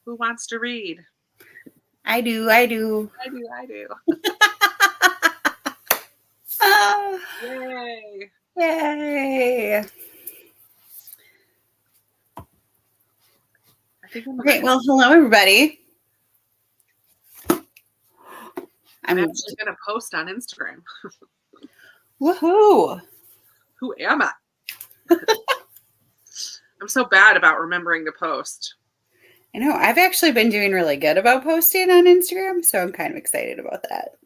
Who wants to read? I do. I do. Yay. Yay. Okay, well, hello, everybody. I'm actually going to post on Instagram. Woohoo. Who am I? I'm so bad about remembering to post. I know. I've actually been doing really good about posting on Instagram, so I'm kind of excited about that.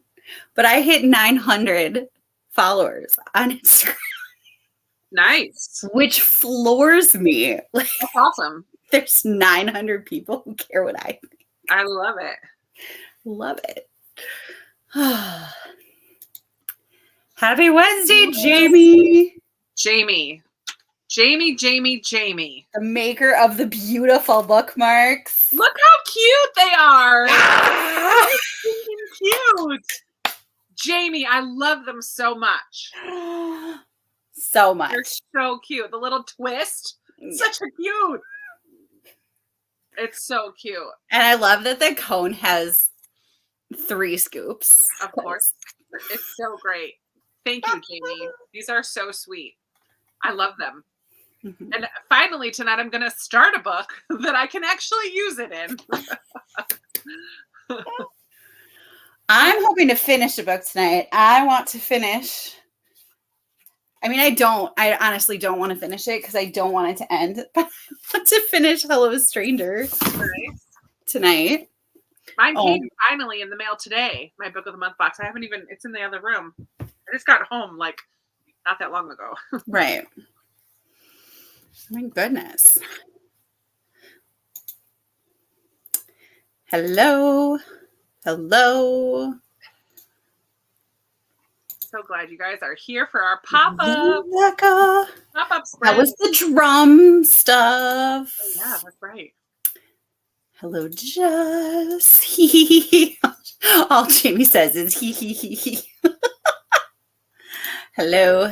But I hit 900 followers on Instagram. Nice. Which floors me. That's awesome. There's 900 people who care what I think. I love it. Love it. Happy Wednesday, Jamie. Jamie. The maker of the beautiful bookmarks. Look how cute they are. They're cute. Jamie, I love them so much. So much. They're so cute. The little twist. Such a cute. It's so cute. And I love that the cone has 3 scoops. Of course. It's so great. Thank you, Jamie. These are so sweet. I love them. Mm-hmm. And finally, tonight, I'm going to start a book that I can actually use it in. I'm hoping to finish a book tonight. I want to finish. I mean, I honestly don't want to finish it because I don't want it to end. But I want to finish Hello Stranger tonight. Mine came finally in the mail today. My Book of the Month box. I haven't even, it's in the other room. I just got home like not that long ago. Right. My goodness. Hello. So glad you guys are here for our pop-up. Pop-up spread. That was the drum stuff. Oh, yeah, that's right. Hello, Jess. All Jamie says is he. Hello.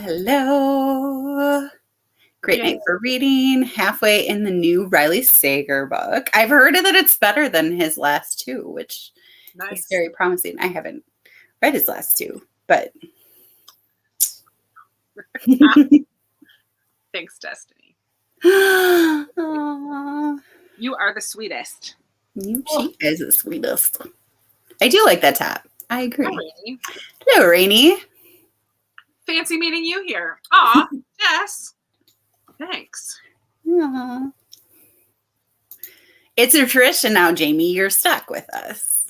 Great night for reading. Halfway in the new Riley Sager book. I've heard that it's better than his last 2, which is very promising. I haven't read his last 2, but thanks, Destiny. You are the sweetest. She is the sweetest. I do like that top. I agree. Hi, Rainey. Hello, Rainey. Fancy meeting you here. Aw, Jess. Thanks. Aww. It's a tradition now, Jamie. You're stuck with us.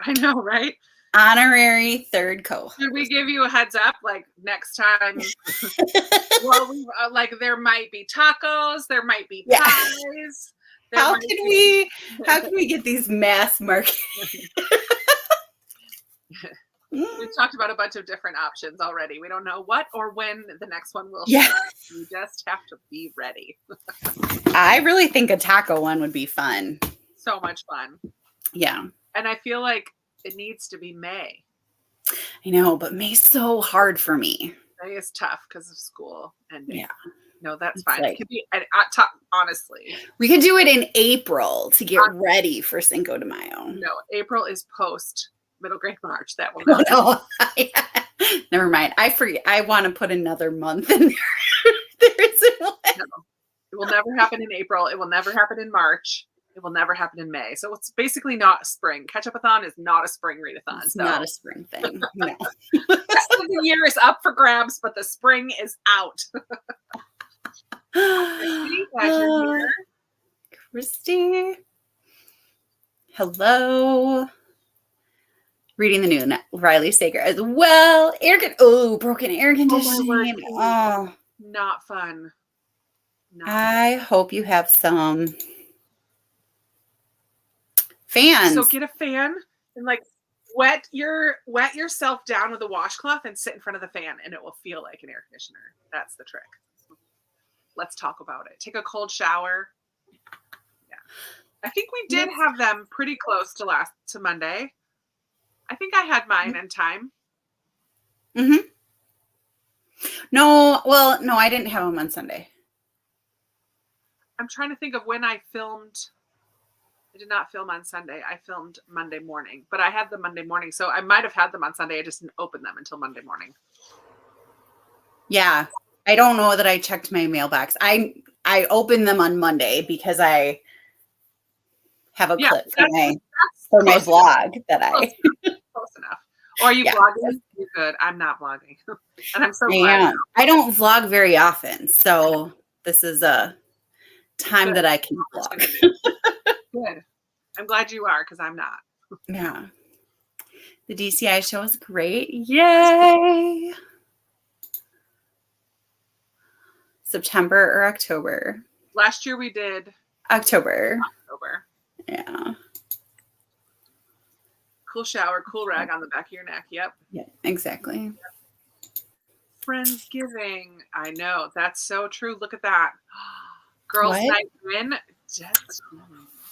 I know, right? Honorary 3rd co-host. Should we give you a heads up, like next time? Well, like there might be tacos, there might be pies. How can we get these mass market? We've talked about a bunch of different options already. We don't know what or when the next one will start. You just have to be ready. I really think a taco one would be fun. So much fun. Yeah. And I feel like it needs to be May. I know, but May's so hard for me. May is tough because of school ending. Yeah. No, that's fine. It could be, honestly. We could do it in April to get ready for Cinco de Mayo. No, April is post middle grade March. That will not. Never mind. I forget. I want to put another month in there. There isn't one. No, it will never happen in April. It will never happen in March. It will never happen in May. So it's basically not spring. Ketchupathon is not a spring readathon. It's not a spring thing. No. The rest of the year is up for grabs, but the spring is out. Christy, glad you're here. Christy. Hello. Reading the new Riley Sager as well. Broken air conditioning. Oh, not fun. I hope you have some fans. So get a fan and like wet yourself down with a washcloth and sit in front of the fan, and it will feel like an air conditioner. That's the trick. Let's talk about it. Take a cold shower. Yeah, I think we did have them pretty close to Monday. I think I had mine in time. Mm-hmm. No, I didn't have them on Sunday. I'm trying to think of when I filmed I did not film on Sunday. I filmed Monday morning, but I had them Monday morning. So I might have had them on Sunday. I just didn't open them until Monday morning. Yeah. I don't know that I checked my mailbox. I opened them on Monday because I have a clip for my vlog that close enough. Or are you vlogging? You're good. I'm not vlogging. And I'm so glad. I don't vlog very often. So this is a time that I can vlog. Good. I'm glad you are because I'm not. Yeah. The DCI show was great. Yay. September or October? Last year we did October. Yeah. Cool shower, cool rag on the back of your neck. Yep. Yeah, exactly. Friendsgiving. I know. That's so true. Look at that. Girls' night in. Just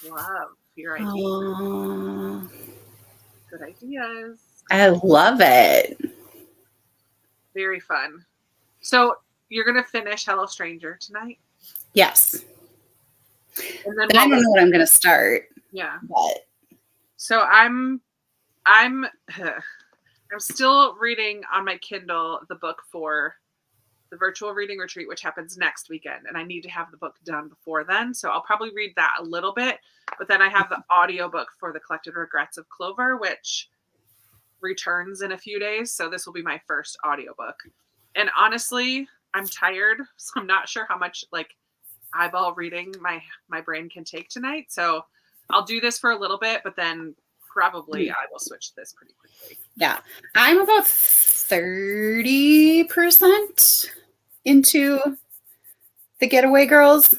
love your ideas. Oh. Good ideas. I love it. Very fun. So you're going to finish Hello Stranger tonight? Yes. And then I don't know what I'm going to start. Yeah. But so I'm still reading on my Kindle the book for the virtual reading retreat, which happens next weekend. And I need to have the book done before then. So I'll probably read that a little bit. But then I have the audiobook for The Collected Regrets of Clover, which returns in a few days. So this will be my first audiobook. And honestly, I'm tired. So I'm not sure how much eyeball reading my brain can take tonight. So I'll do this for a little bit, but then probably I will switch this pretty quickly. Yeah. I'm about 30% into The Getaway Girls.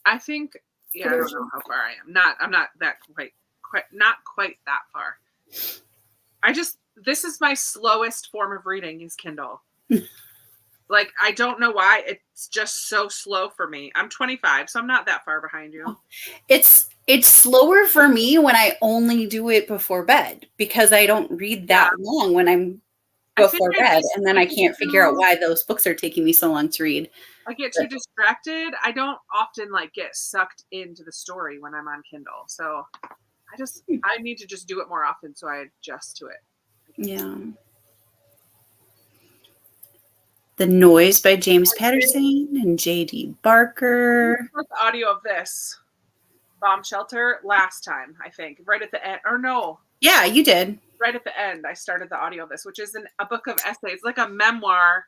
I think, I don't know how far I am. I'm not that not quite that far. This is my slowest form of reading is Kindle. I don't know why. It's just so slow for me. I'm 25, so I'm not that far behind you. It's slower for me when I only do it before bed because I don't read that long when I'm before bed. And then I can't figure out why those books are taking me so long to read. I get too distracted. I don't often get sucked into the story when I'm on Kindle. So I need to just do it more often so I adjust to it. Yeah. The Noise by James Patterson and J.D. Barker. I heard the audio of this Bomb Shelter last time, I think, right at the end. Or no. Yeah, you did. Right at the end, I started the audio of this, which is a book of essays, like a memoir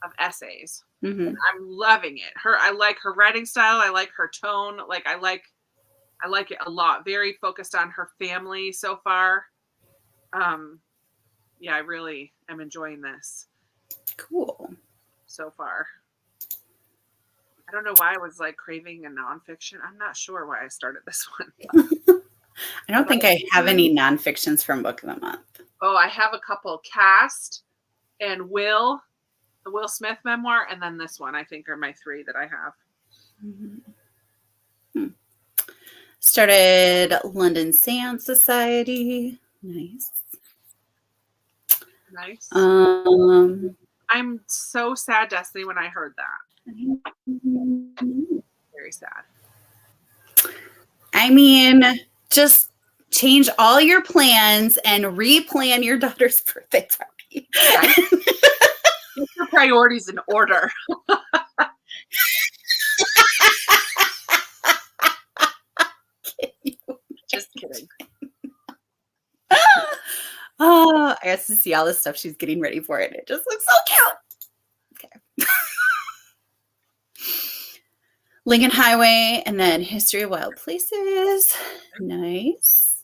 of essays. Mm-hmm. I'm loving it. I like her writing style. I like her tone. I like it a lot. Very focused on her family so far. I really am enjoying this. Cool. So far. I don't know why I was craving a nonfiction. I'm not sure why I started this one. I don't think I have any nonfictions from Book of the Month. Oh, I have a couple. Cast and the Will Smith memoir, and then this one, I think, are my three that I have. Mm-hmm. Started London Sand Society. Nice. I'm so sad, Destiny, when I heard that. Very sad. I mean, just change all your plans and replan your daughter's birthday party. Get your priorities in order. Just kidding. Oh, I got to see all the stuff she's getting ready for it. It just looks so cute. Okay. Lincoln Highway and then History of Wild Places. Nice.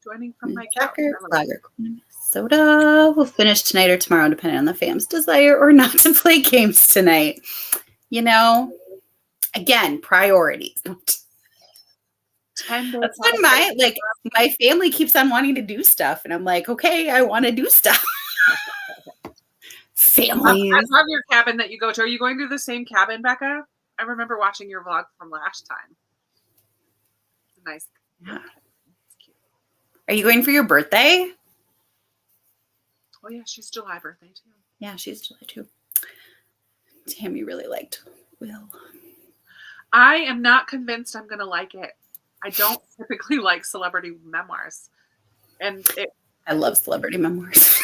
Joining from my Flagger, Soda. We'll finish tonight or tomorrow, depending on the fam's desire or not to play games tonight. Again, priorities. That's when my family keeps on wanting to do stuff, and I'm like, okay, I want to do stuff. Family. I love your cabin that you go to. Are you going to the same cabin, Becca? I remember watching your vlog from last time. It's nice. Yeah. It's cute. Are you going for your birthday? Oh yeah, she's July birthday too. Yeah, she's July too. Tammy really liked Will. I am not convinced I'm gonna like it. I don't typically like celebrity memoirs. And I love celebrity memoirs.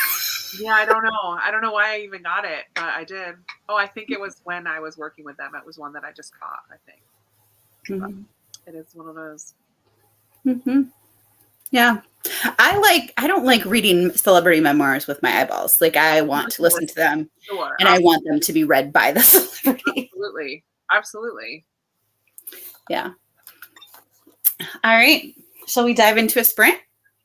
yeah, I don't know. I don't know why I even got it, but I did. Oh, I think it was when I was working with them. It was one that I just caught, I think. Mhm. It is one of those. Mm-hmm. Yeah. I don't like reading celebrity memoirs with my eyeballs. Like I want to listen to them Sure. and I want them to be read by the celebrity. Absolutely. Absolutely. Yeah. All right. Shall we dive into a sprint?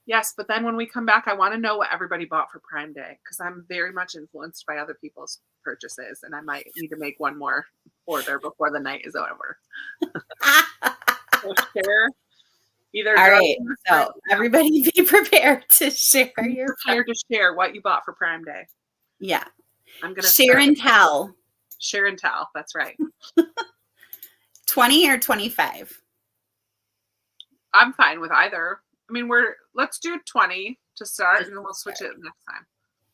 Yes, but then when we come back, I want to know what everybody bought for Prime Day because I'm very much influenced by other people's purchases, and I might need to make one more order before the night is over. So share either. All right. So everybody be prepared to share your prepared to share what you bought for Prime Day. Yeah. I'm gonna share and tell. Share and tell. That's right. 20 or 25? I'm fine with either. I mean, let's do 20 to start, and then we'll switch it next time.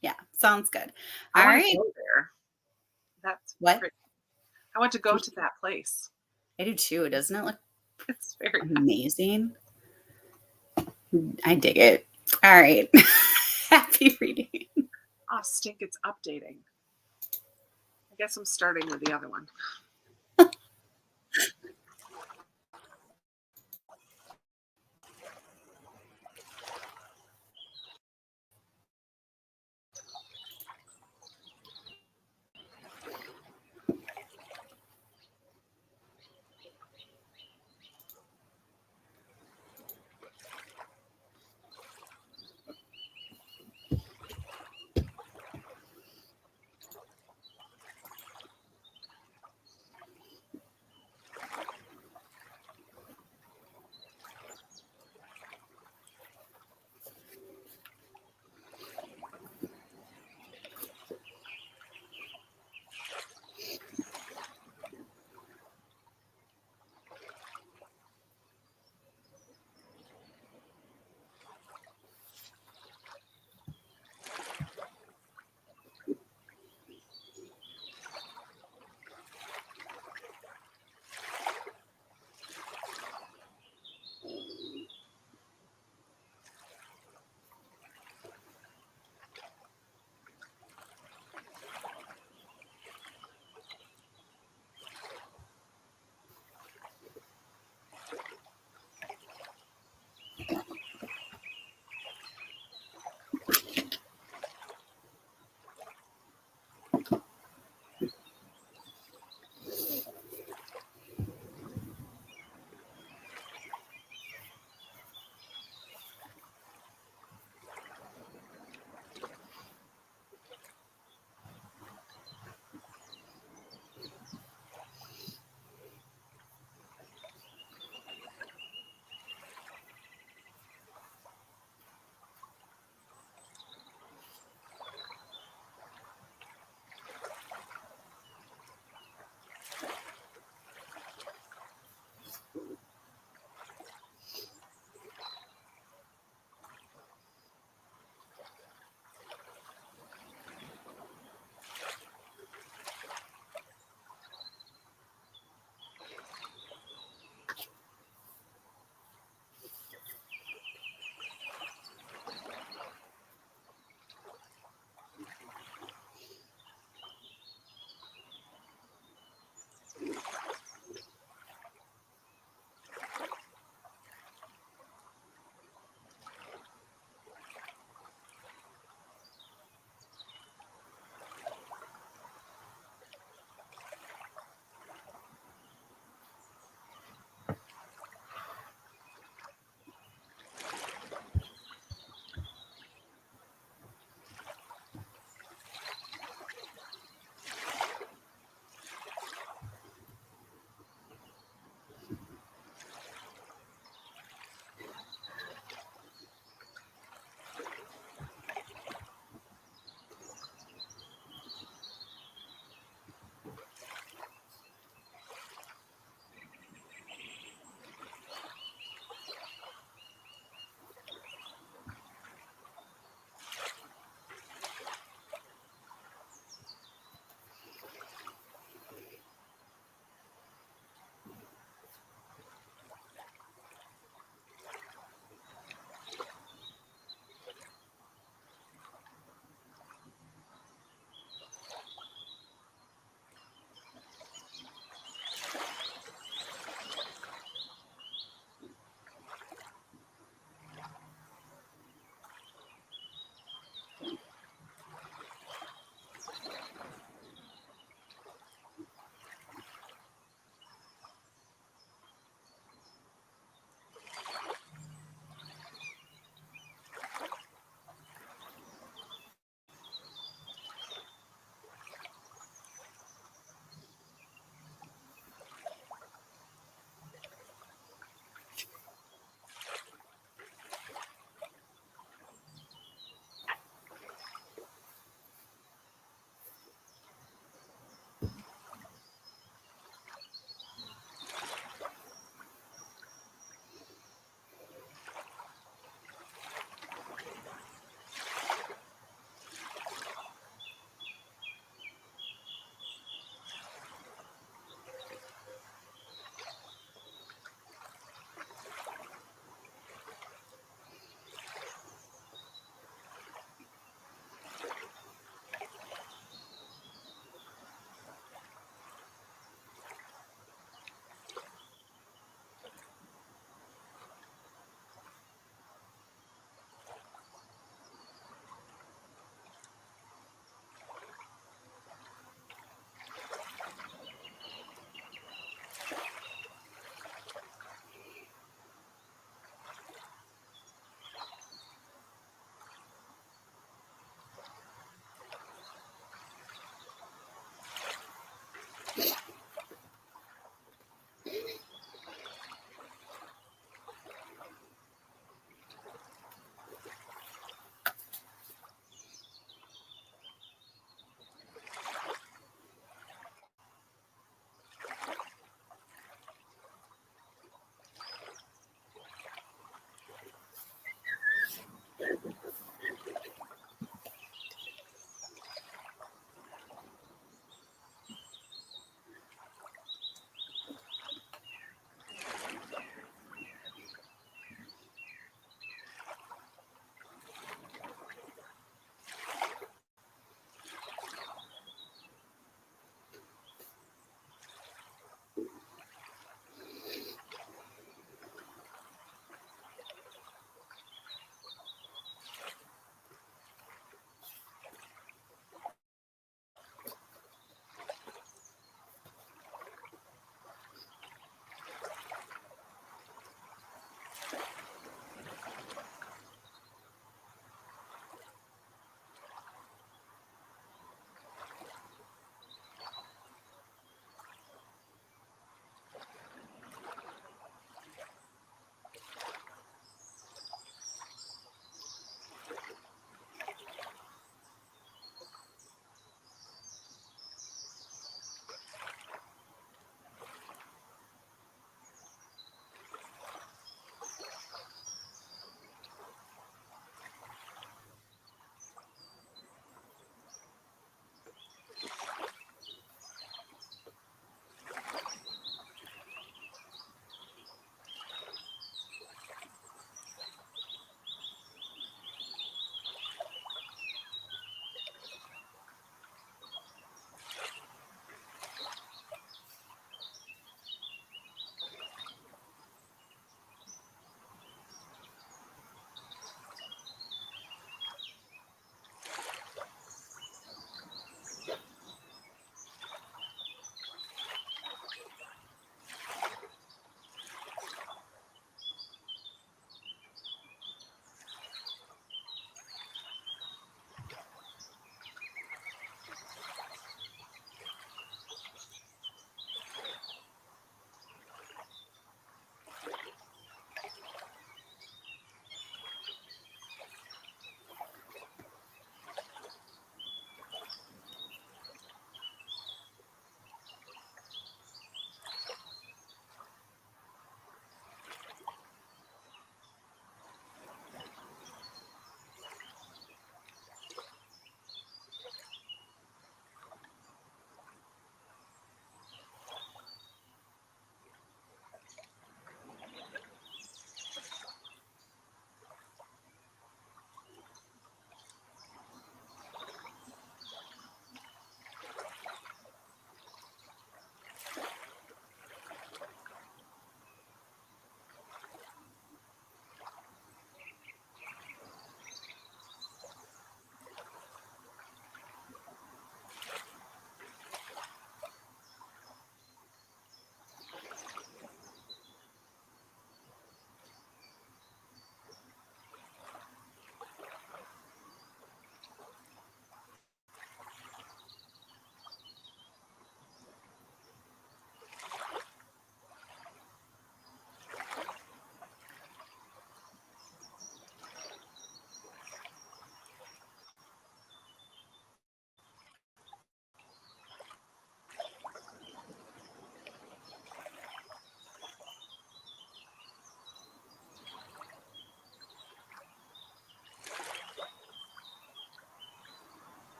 Yeah, sounds good. I All want right. to go there. That's what? great. I want to go to that place. I do too. Doesn't it look It's very amazing? I dig it. All right. Happy reading. Oh, stink, it's updating. I guess I'm starting with the other one.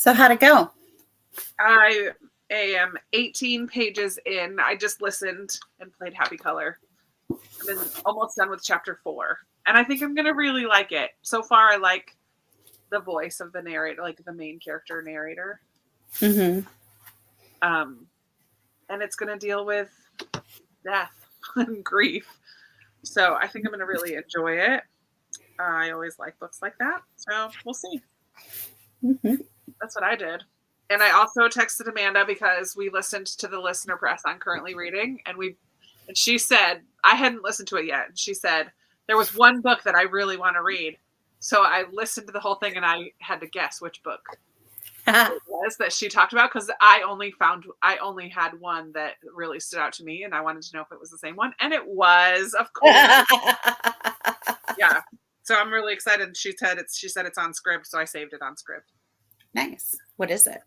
So how'd it go? I am 18 pages in. I just listened and played Happy Color. I've been almost done with chapter 4. And I think I'm going to really like it. So far, I like the voice of the narrator, like the main character narrator. Mm-hmm. And it's going to deal with death and grief. So I think I'm going to really enjoy it. I always like books like that. So we'll see. Mm-hmm. That's what I did. And I also texted Amanda because we listened to the listener press I'm currently reading. And she said, I hadn't listened to it yet. And she said, there was one book that I really want to read. So I listened to the whole thing and I had to guess which book it was that she talked about, because I only had one that really stood out to me and I wanted to know if it was the same one. And it was, of course. Yeah. So I'm really excited. She said it's on Scribd, so I saved it on Scribd. Nice. What is it?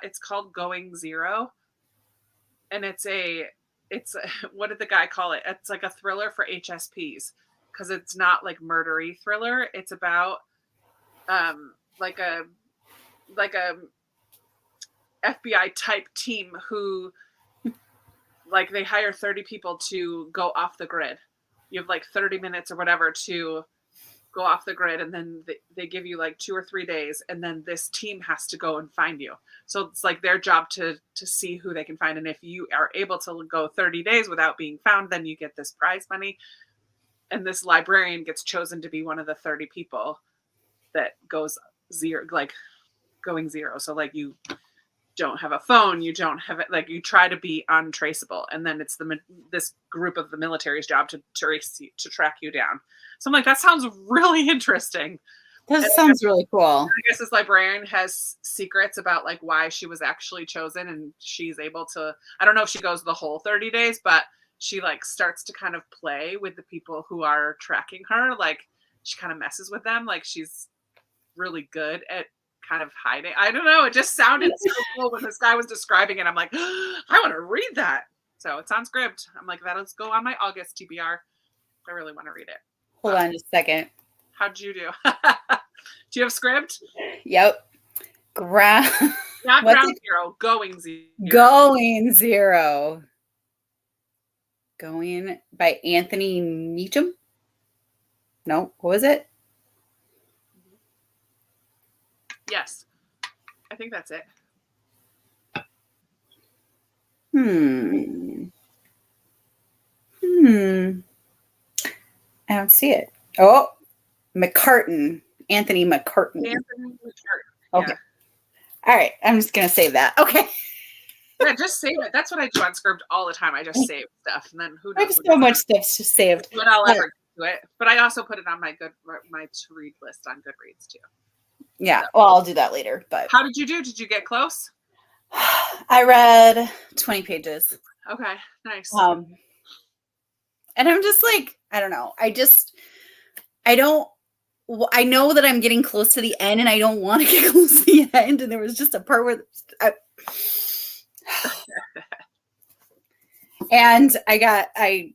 It's called Going Zero. And it's what did the guy call it? It's like a thriller for HSPs, because it's not like murdery thriller. It's about like a FBI type team who like they hire 30 people to go off the grid. You have like 30 minutes or whatever to go off the grid, and then they give you like 2 or 3 days, and then this team has to go and find you. So it's like their job to see who they can find, and if you are able to go 30 days without being found, then you get this prize money. And this librarian gets chosen to be one of the 30 people that goes zero, like going zero. So like you don't have a phone, you don't have it, like you try to be untraceable, and then it's this group of the military's job to track you down. So I'm like, that sounds really interesting. That sounds really cool. I guess this librarian has secrets about like why she was actually chosen, and she's able to, I don't know if she goes the whole 30 days, but she like starts to kind of play with the people who are tracking her. Like she kind of messes with them. Like she's really good at kind of hiding. I don't know. It just sounded so cool when this guy was describing it. I'm like, I want to read that. So it's on Scribd. I'm like, that'll go on my August TBR. I really want to read it. Hold on just a second. How'd you do? Do you have Scribd? Yep. Not Ground Zero. Going Zero. Going Zero. Going by Anthony Meacham? No, what was it? Yes. I think that's it. I don't see it. Oh, McCartan. Anthony McCartan. Okay. Yeah. All right. I'm just going to save that. Okay. Yeah, just save it. That's what I do on Scribd all the time. I just save stuff, and then who knows? I have so much stuff to save. But I'll ever do it. But I also put it on my to-read list on Goodreads too. Yeah. Well, I'll do that later. But how did you do? Did you get close? I read 20 pages. Okay. Nice. And I'm just like, I don't know. I know that I'm getting close to the end, and I don't want to get close to the end. And there was just a part where and I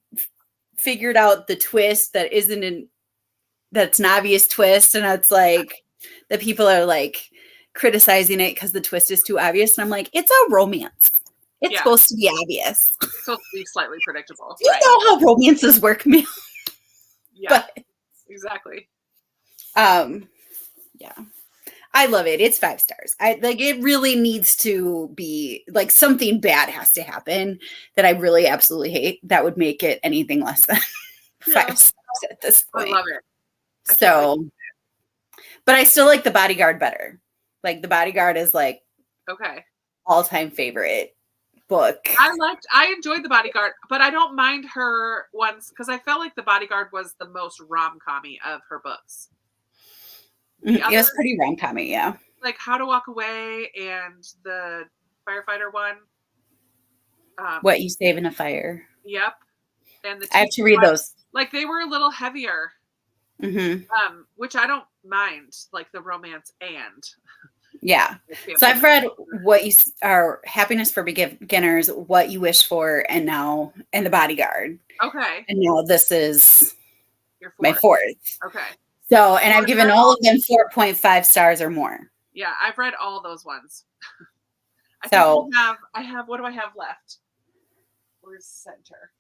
figured out the twist that's an obvious twist. And it's like the people are like criticizing it because the twist is too obvious. And I'm like, it's a romance. It's supposed to be obvious. It's supposed to be slightly predictable. You know how romances work, Mel. Yeah, but, exactly. Yeah. I love it. It's 5 stars. It really needs to be like something bad has to happen that I really absolutely hate. That would make it anything less than 5 stars at this point. I love it. But I still like The Bodyguard better. Like The Bodyguard is like all-time favorite book. I enjoyed The Bodyguard, but I don't mind her ones because I felt like The Bodyguard was the most rom-commy of her books. It was pretty rom-commy, yeah. Like How to Walk Away and the firefighter one. What You Save in a Fire. Yep. And I have to read those. Like they were a little heavier. Mm-hmm. Which I don't mind, like the romance and. Yeah. So I've read Happiness for Beginners, What You Wish For, and The Bodyguard. Okay. And now this is your my 4th. Okay. So, and I've given all of them 4.5 stars or more. Yeah, I've read all those ones. So I have, what do I have left? Where's center?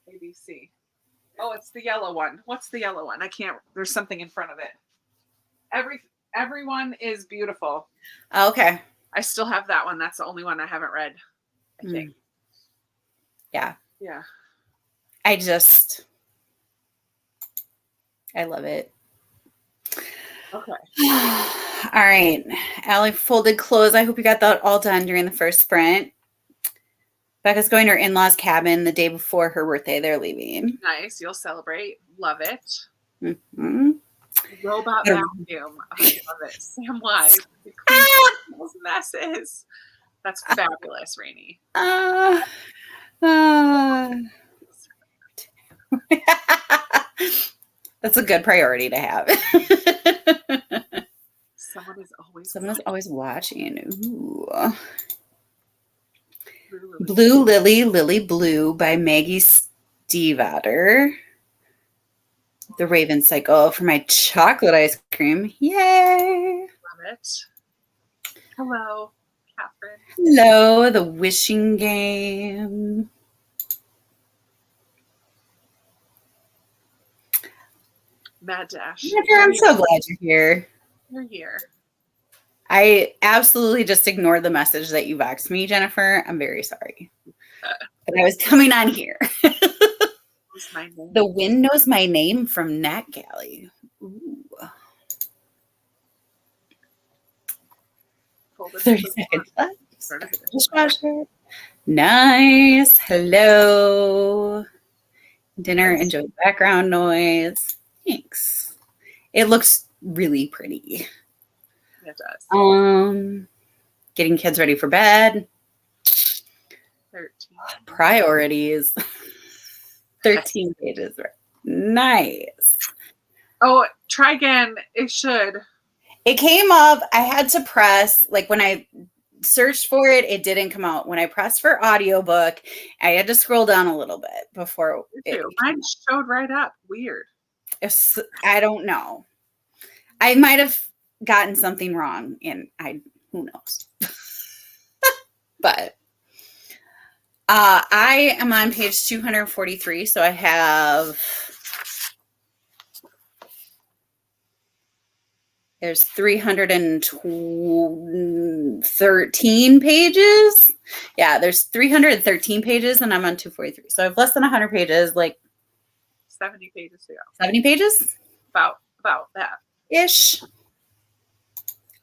ABC. Oh, it's the yellow one. What's the yellow one? I can't, there's something in front of it. Everyone is beautiful. okay. I still have that one. That's the only one I haven't read, I think. Yeah. Yeah. I love it. Okay. All right. Allie folded clothes. I hope you got that all done during the first sprint. Becca's going to her in-laws cabin the day before her birthday. They're leaving. Nice. You'll celebrate. Love it. Mm-hmm. Robot vacuum. I love it. Samwise. Clean those messes. That's fabulous, Rainey. That's a good priority to have. Someone is always watching. Ooh. Blue Lily, Lily Blue by Maggie Stiefvater. The Raven Cycle for my chocolate ice cream. Yay! Love it. Hello, Catherine. Hello, The Wishing Game. Mad Dash. I'm so glad you're here. You're here. I absolutely just ignored the message that you voxed me, Jennifer. I'm very sorry. But I was coming on here. The Wind Knows My Name from Nat Galley. Ooh. 30 seconds left. Dishwasher. Nice. Hello. Dinner. Enjoy background noise. Thanks. It looks really pretty. It does. Getting kids ready for bed. 13. Priorities. 13 pages. Nice. Oh, try again. It should. It came up. I had to press, like when I searched for it, it didn't come out. When I pressed for audiobook, I had to scroll down a little bit before mine showed right up. Weird. I don't know. I might have gotten something wrong, and who knows. But I am on page 243, so I have there's 313 pages. Yeah, there's 313 pages, and I'm on 243. So I have less than 100 pages, like 70 pages to go. 70 pages? About that. Ish.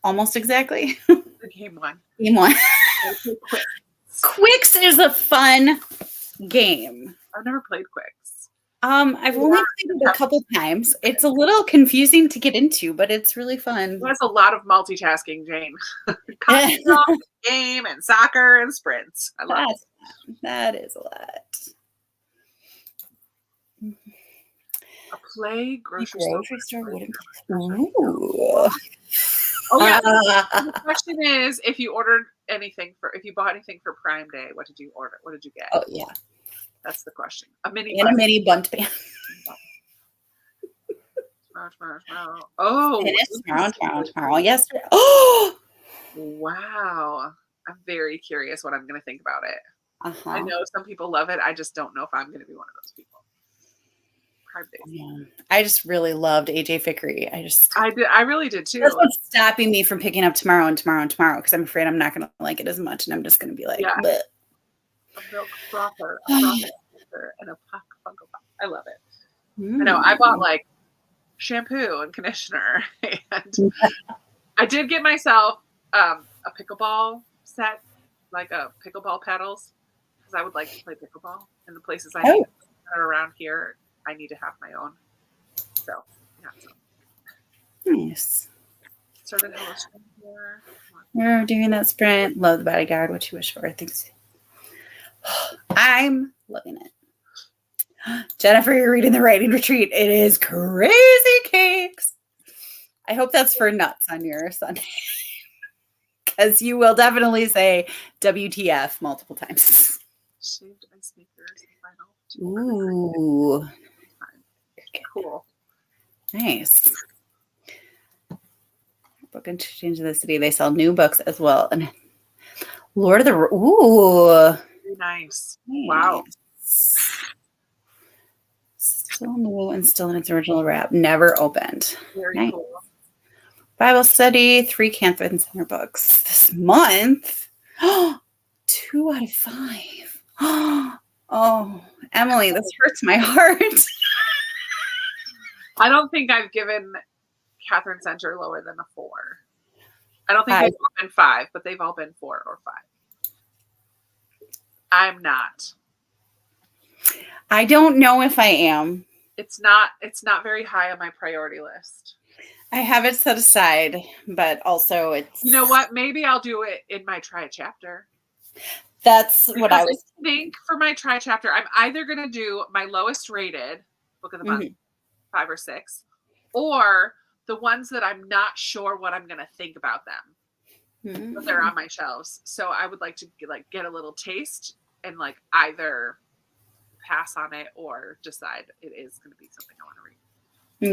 Almost exactly. The game one. Game one. Quicks is a fun game. I've never played Quicks. I've only played it a couple times. It's a little confusing to get into, but it's really fun. It has a lot of multitasking, Jane. Game and soccer and sprints. I love it. That is a lot. A play, grocery store wouldn't. Ooh. Oh yeah. The question is, if you bought anything for Prime Day, what did you order? What did you get? Oh yeah. That's the question. A mini bunt band. Oh, it is tomorrow. Yesterday. Oh, wow. I'm very curious what I'm going to think about it. Uh-huh. I know some people love it. I just don't know if I'm going to be one of those people. Yeah. I just really loved AJ Fickery. I really did too. That's what's stopping me from picking up tomorrow because I'm afraid I'm not going to like it as much, and I'm just going to be like, yeah. Bleh. A milk frother, and a Funko Pop. I love it. I know. I bought like shampoo and conditioner, and I did get myself a pickleball set, like a pickleball paddles, because I would like to play pickleball in the places I need that are around here. I need to have my own. So yeah. Nice. Started illustrating here. We're doing that sprint. Love the bodyguard. What you wish for? Thanks. I'm loving it. Jennifer, you're reading the writing retreat. It is crazy cakes. I hope that's for nuts on your Sunday. Because you will definitely say WTF multiple times. Shaved ice makers final. Ooh. Cool. Nice. book and change of the city. They sell new books as well. And Lord of the Ooh. Very nice. Wow. Still new and still in its original wrap. Never opened. Very nice. cool. Bible study, 3 Catherine Center books this month. 2 out of 5. Oh, Emily, this hurts my heart. I don't think I've given Catherine Center lower than a 4. I don't think they've all been 5, but they've all been 4 or 5. I'm not. I don't know if I am. It's not very high on my priority list. I have it set aside, but also it's... You know what? Maybe I'll do it in my try chapter. That's what I was... I think for my try chapter, I'm either going to do my lowest rated book of the month, 5 or 6, or the ones that I'm not sure what I'm going to think about them. But they're on my shelves. So I would like to get a little taste and either pass on it or decide it is going to be something I want to read.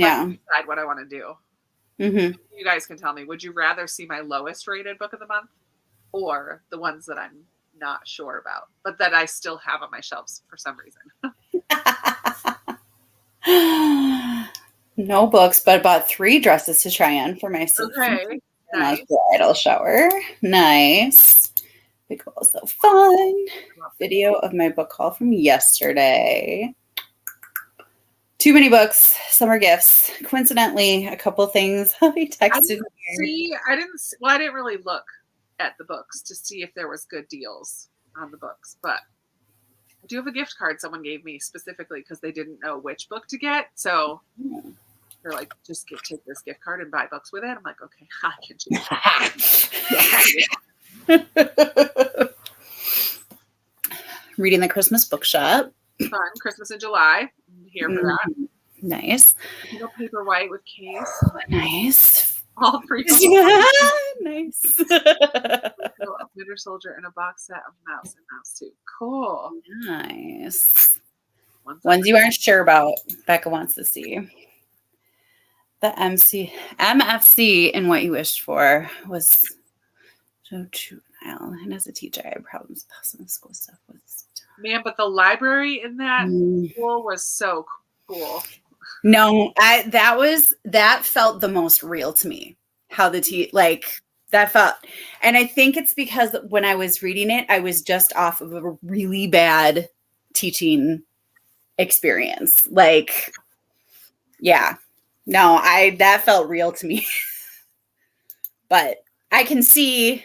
Yeah. Decide what I want to do. You guys can tell me, would you rather see my lowest rated book of the month or the ones that I'm not sure about, but that I still have on my shelves for some reason? No books, but I bought 3 dresses to try on for my Nice. bridal shower. Nice. Big haul, so fun. Video of my book haul from yesterday. Too many books, summer gifts. Coincidentally, a couple things he texted me. I didn't really look at the books to see if there was good deals on the books, but I do have a gift card someone gave me specifically because they didn't know which book to get. So they're like, just take this gift card and buy books with it. I'm like, okay, I can choose. Reading the Christmas bookshop. Fun. Christmas in July. I'm here for that. Nice. Paperwhite with case. Nice. All 3. Nice. Winter Soldier and a box set of Mouse and Mouse 2. Cool. Nice. Ones you aren't sure about, Becca wants to see. The MFC in What You Wished For was so juvenile. And as a teacher, I had problems passing the school stuff with. Man, but the library in that school was so cool. No, that felt the most real to me. How that felt, and I think it's because when I was reading it, I was just off of a really bad teaching experience. That felt real to me. But I can see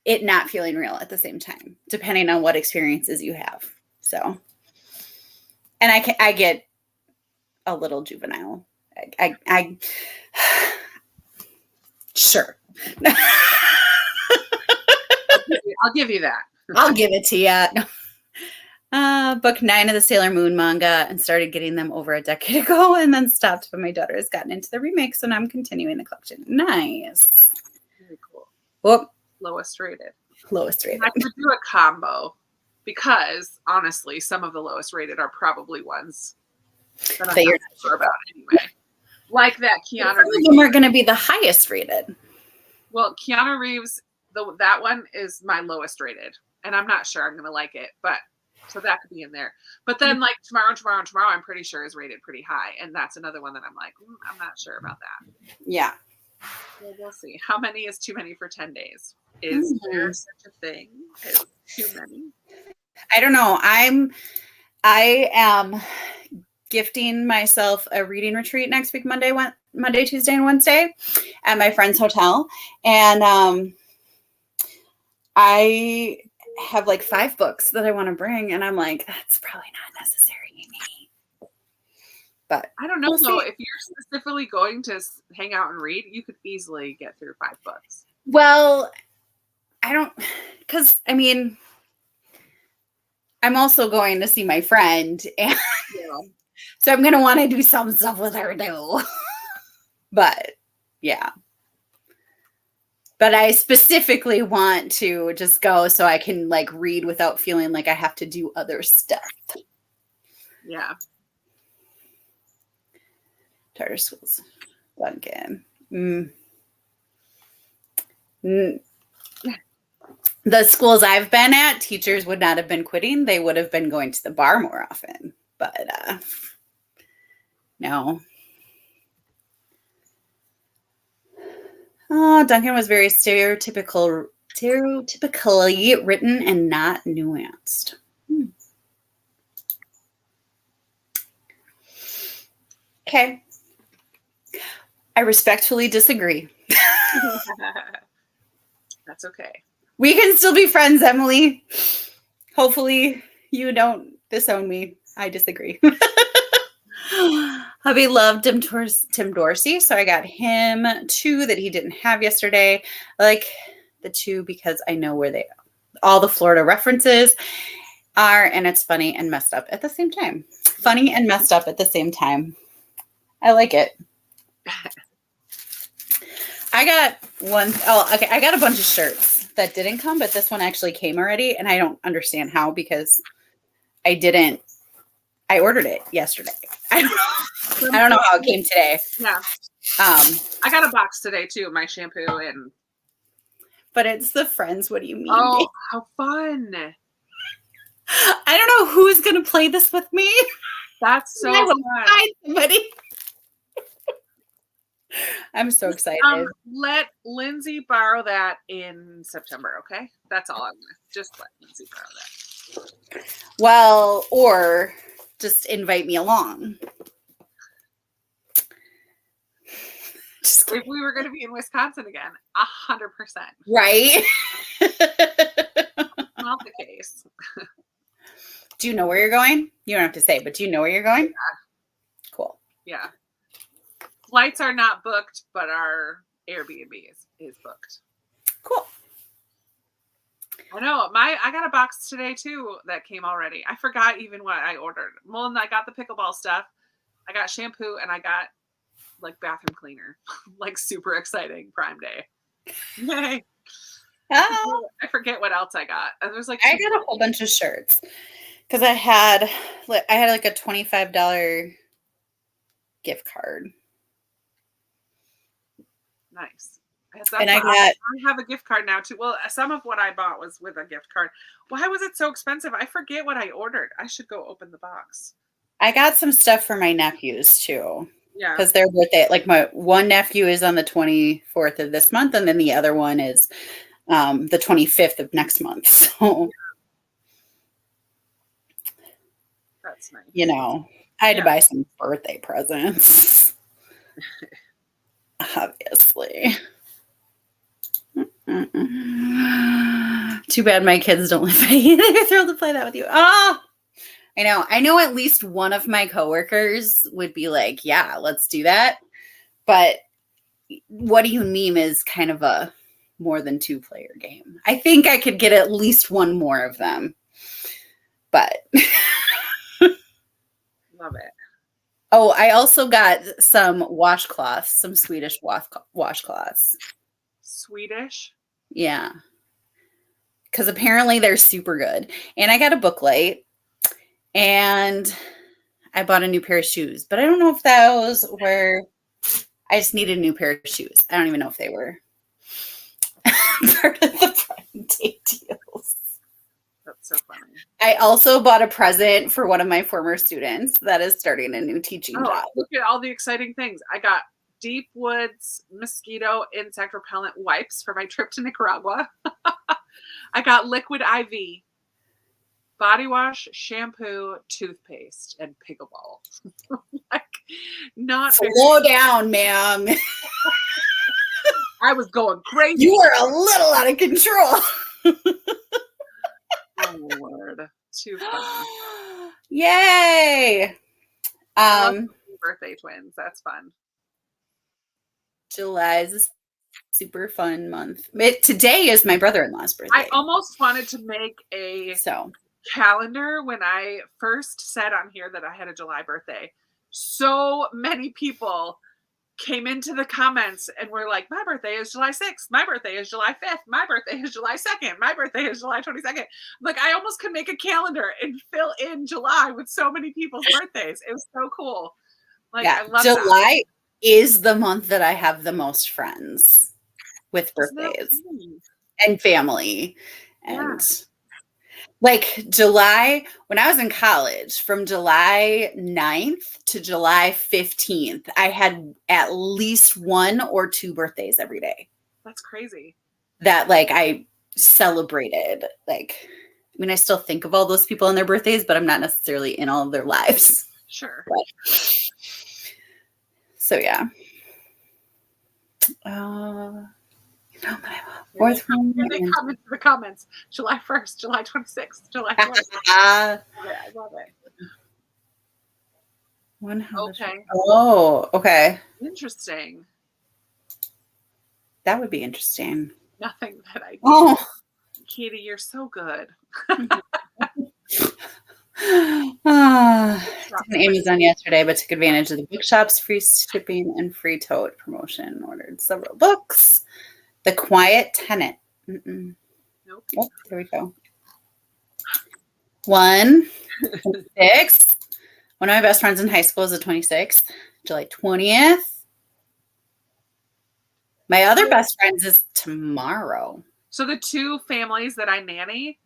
it not feeling real at the same time, depending on what experiences you have. So, and I get a little juvenile. I sure. I'll give you that. I'll give it to you. Book 9 of the Sailor Moon manga and started getting them over a decade ago and then stopped, but my daughter has gotten into the remakes and I'm continuing the collection. Nice. Very cool. Well, lowest rated. I could do a combo because honestly, some of the lowest rated are probably ones that I'm not sure about anyway. Like that Keanu Reeves. Some of them are going to be the highest rated. Well, Keanu Reeves, that one is my lowest rated, and I'm not sure I'm going to like it, but so that could be in there. But then tomorrow, I'm pretty sure is rated pretty high, and that's another one that I'm like, I'm not sure about that. Yeah. Well, we'll see. How many is too many for 10 days? Is there such a thing as too many? I don't know. I am gifting myself a reading retreat next week, Monday, Tuesday, and Wednesday at my friend's hotel. And I have 5 books that I want to bring. And I'm like, that's probably not necessary, Amy. But I don't know, though. If you're specifically going to hang out and read, you could easily get through 5 books. Well, I don't, because I'm also going to see my friend, and so I'm going to want to do some stuff with her too. But yeah, but I specifically want to just go so I can read without feeling like I have to do other stuff. Yeah. Tartar schools, Duncan. The schools I've been at, teachers would not have been quitting. They would have been going to the bar more often. But no. Oh, Duncan was very stereotypically written and not nuanced. Okay. I respectfully disagree. That's okay. We can still be friends, Emily. Hopefully you don't disown me. I disagree. Hubby loved Tim Dorsey, so I got him 2 that he didn't have yesterday. I like the 2 because I know where all the Florida references are, and it's funny and messed up at the same time. Funny and messed up at the same time. I like it. I got I got a bunch of shirts that didn't come, but this one actually came already, and I don't understand how because I ordered it yesterday. I don't know how it came today. Yeah. I got a box today too, my shampoo and. But it's the friends. What do you mean? Oh, how fun! I don't know who's gonna play this with me. That's so fun. Somebody. I'm so excited. Let Lindsay borrow that in September, okay? That's all I'm gonna just let Lindsay borrow that. Well, or just invite me along. If we were going to be in Wisconsin again, 100%. Right? Not the case. Do you know where you're going? You don't have to say, but do you know where you're going? Yeah. Cool. Yeah. Flights are not booked, but our Airbnb is booked. Cool. I know. I got a box today too that came already. I forgot even what I ordered. Well, and I got the pickleball stuff. I got shampoo and I got like bathroom cleaner. Like super exciting Prime Day. Yay. Oh. I forget what else I got. And there's like I got a whole bunch of shirts because I had like a $25 gift card. Nice. And I have a gift card now too. Well, some of what I bought was with a gift card. Why was it so expensive? I forget what I ordered. I should go open the box. I got some stuff for my nephews too. Yeah. Because their birthday, like my one nephew is on the 24th of this month, and then the other one is the 25th of next month. So that's nice. You know, I had to buy some birthday presents. Obviously. Too bad my kids don't live here. They're thrilled to play that with you. Oh, I know. I know at least one of my coworkers would be like, yeah, let's do that. But what do you meme is kind of a more than 2-player game. I think I could get at least one more of them. But love it. Oh, I also got some washcloths, some Swedish washcloths. Swedish? Yeah. Because apparently they're super good. And I got a booklight. And I bought a new pair of shoes. But I don't know if those were... I just needed a new pair of shoes. I don't even know if they were part of the Prime Day deals. That's so funny. I also bought a present for one of my former students that is starting a new teaching job. Look at all the exciting things. I got Deep Woods mosquito insect repellent wipes for my trip to Nicaragua. I got Liquid IV, body wash, shampoo, toothpaste, and pickleball. Like, not slow down, ma'am. I was going crazy. You were a little out of control. Oh, Lord. Too fun. Yay. Birthday twins. That's fun. July is a super fun month. Today is my brother-in-law's birthday. I almost wanted to make a calendar when I first said on here that I had a July birthday. So many people came into the comments and were like, my birthday is July 6th. My birthday is July 5th. My birthday is July 2nd. My birthday is July 22nd. Like, I almost could make a calendar and fill in July with so many people's birthdays. It was so cool. Like, I love July is the month that I have the most friends. with Isn't that birthdays funny? and family. And Yeah. like July, when I was in college, from July 9th to July 15th, I had at least 1 or 2 birthdays every day That's crazy. that like I celebrated. Like, I mean, I still think of all those people and their birthdays, but I'm not necessarily in all of their lives. Sure. But, so yeah. Fourth one. Here they come into the comments. July 1st, July 26th, July 20th. I love it. Okay. Oh, okay. Interesting. That would be interesting. Nothing that I do. Oh. Katie, you're so good. Did an Amazon yesterday, but took advantage of the bookshop's free shipping and free tote promotion. Ordered several books. The Quiet Tenant. Nope. Oh, there we go. 1, 6. One of my best friends in high school is the 26th, July 20th. My other best friends is tomorrow. So the 2 families that I nanny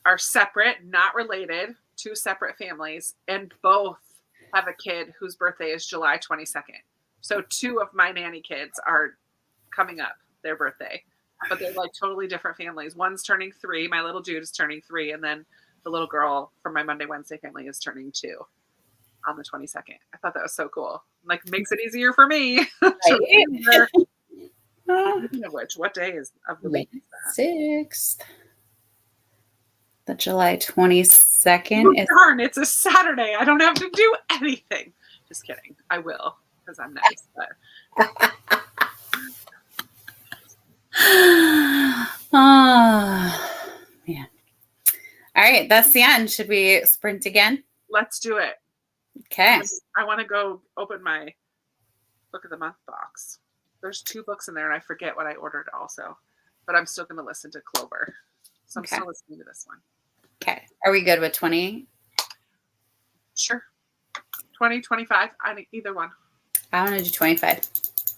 are separate, not related, 2 separate families, and both have a kid whose birthday is July 22nd. So 2 of my nanny kids are coming up, their birthday, but they're like totally different families. One's turning 3. My little dude is turning 3. And then the little girl from my Monday, Wednesday family is turning 2 on the 22nd. I thought that was so cool. Like, makes it easier for me. Right? Speaking of which, what day is of the week is that? 6th. The July 22nd is. Darn, it's a Saturday. I don't have to do anything. Just kidding. I will, because I'm nice. But Oh, man. All right, that's the end. Should we sprint again? let's do it. Okay. I want to go open my book of the month box. There's 2 books in there, and I forget what I ordered also. But I'm still going to listen to Clover. So I'm still listening to this one. Okay. Are we good with 20? Sure. 20, 25, either one. I want to do 25.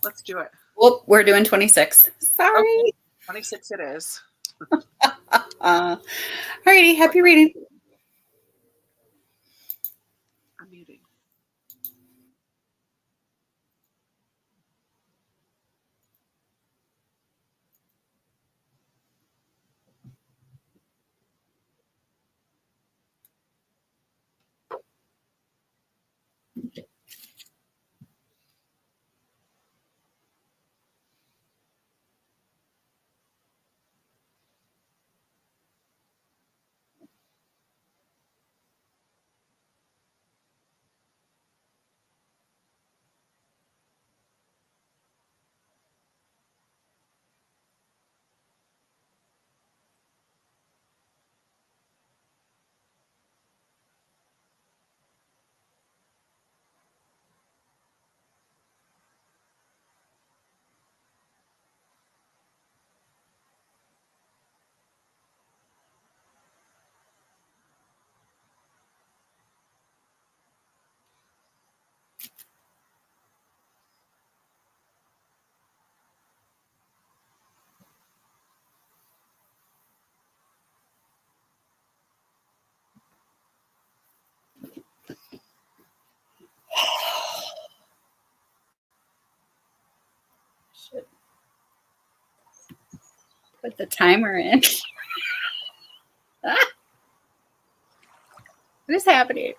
Let's do it. Well, we're doing 26. Sorry. Okay. 26 it is. Alrighty, happy reading. I'm muting. Should put the timer in. What is happening?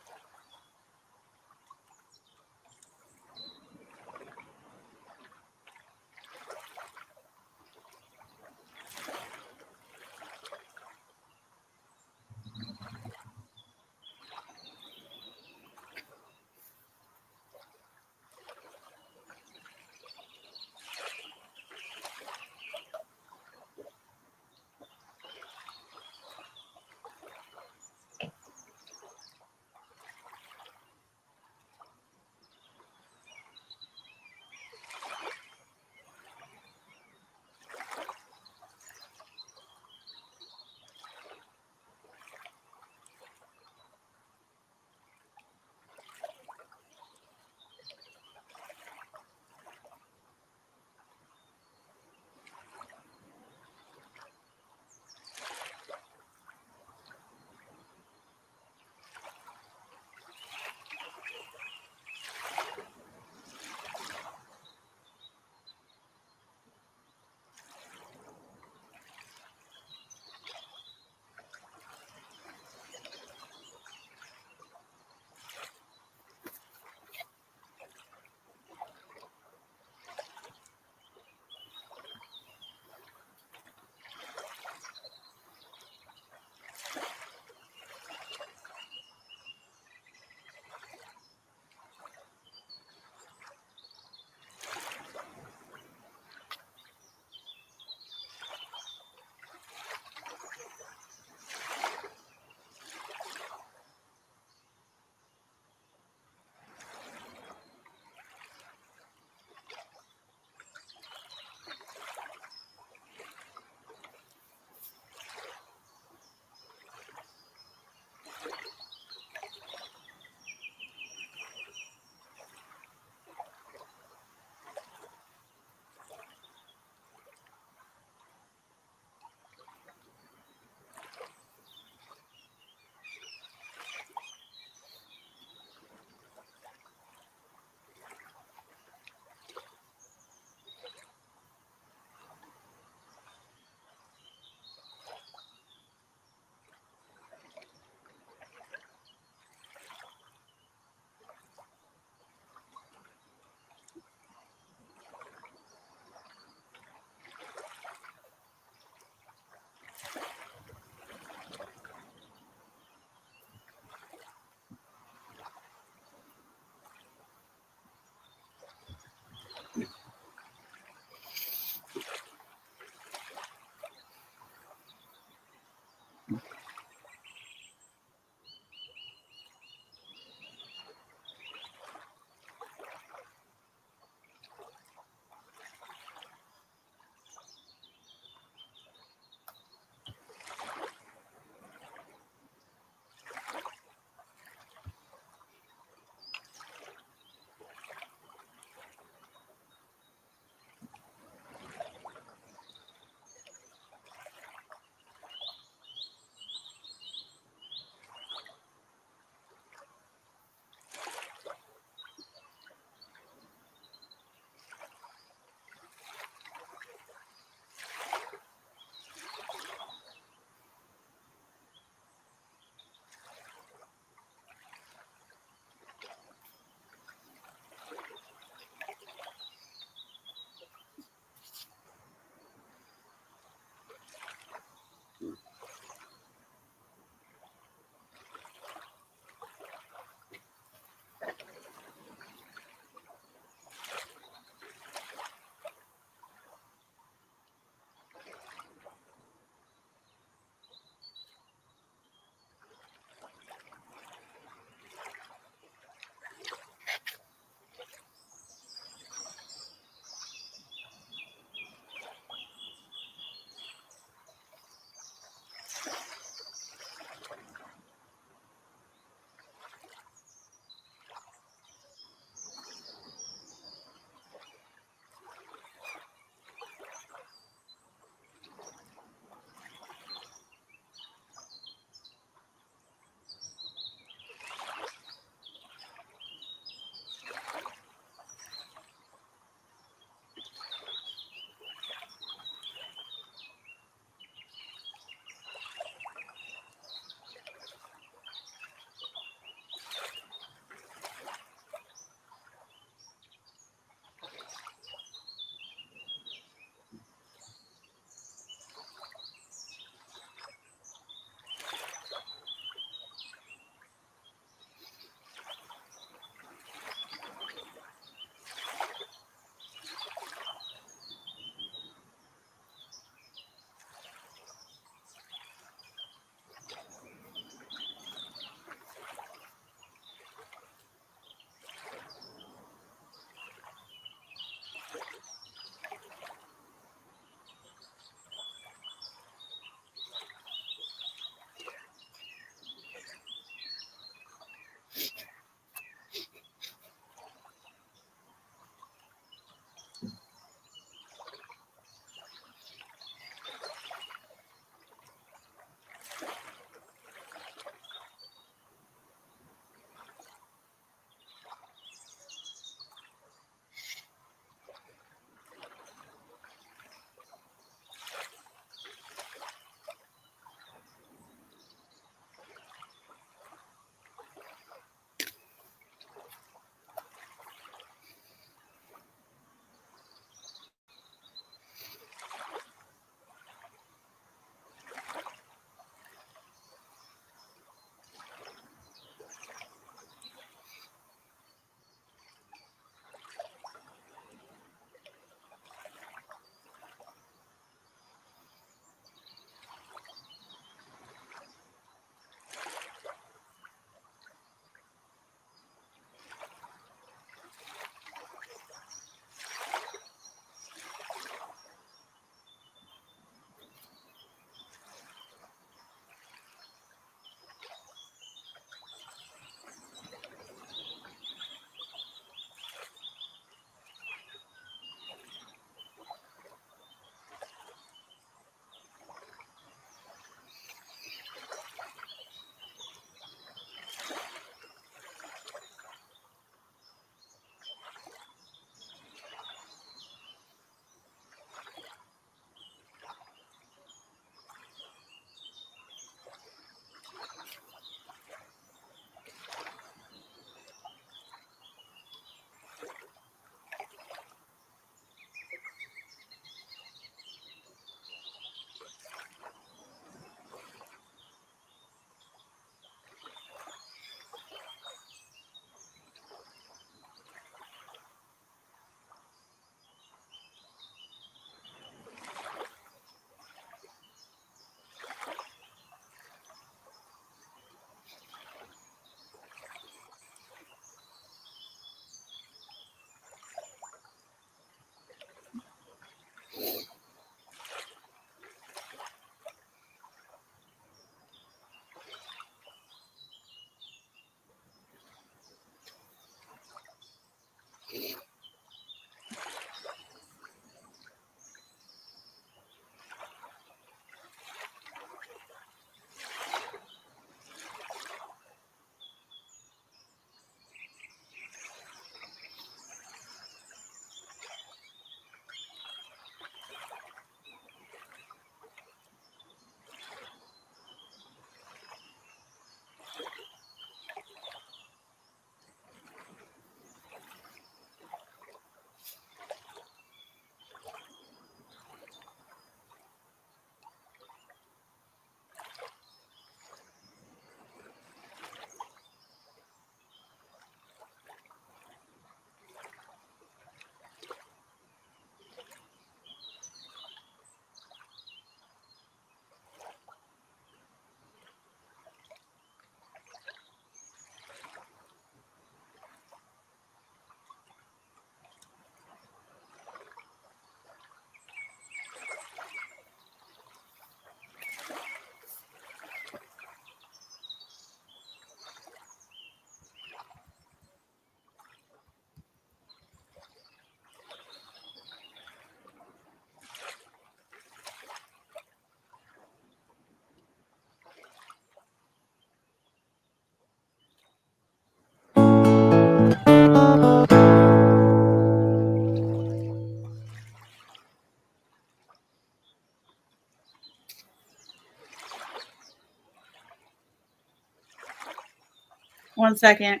1 second.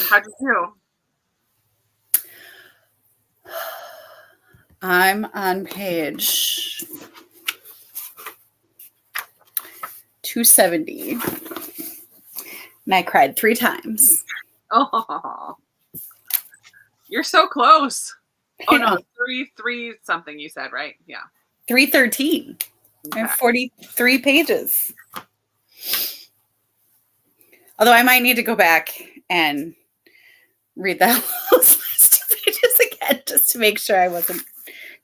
How'd you do? I'm on page 270. And I cried 3 times. Oh, you're so close. Oh no, three something you said, right? Yeah. 313. I have 43 pages. Although I might need to go back and read those last 2 pages again just to make sure I wasn't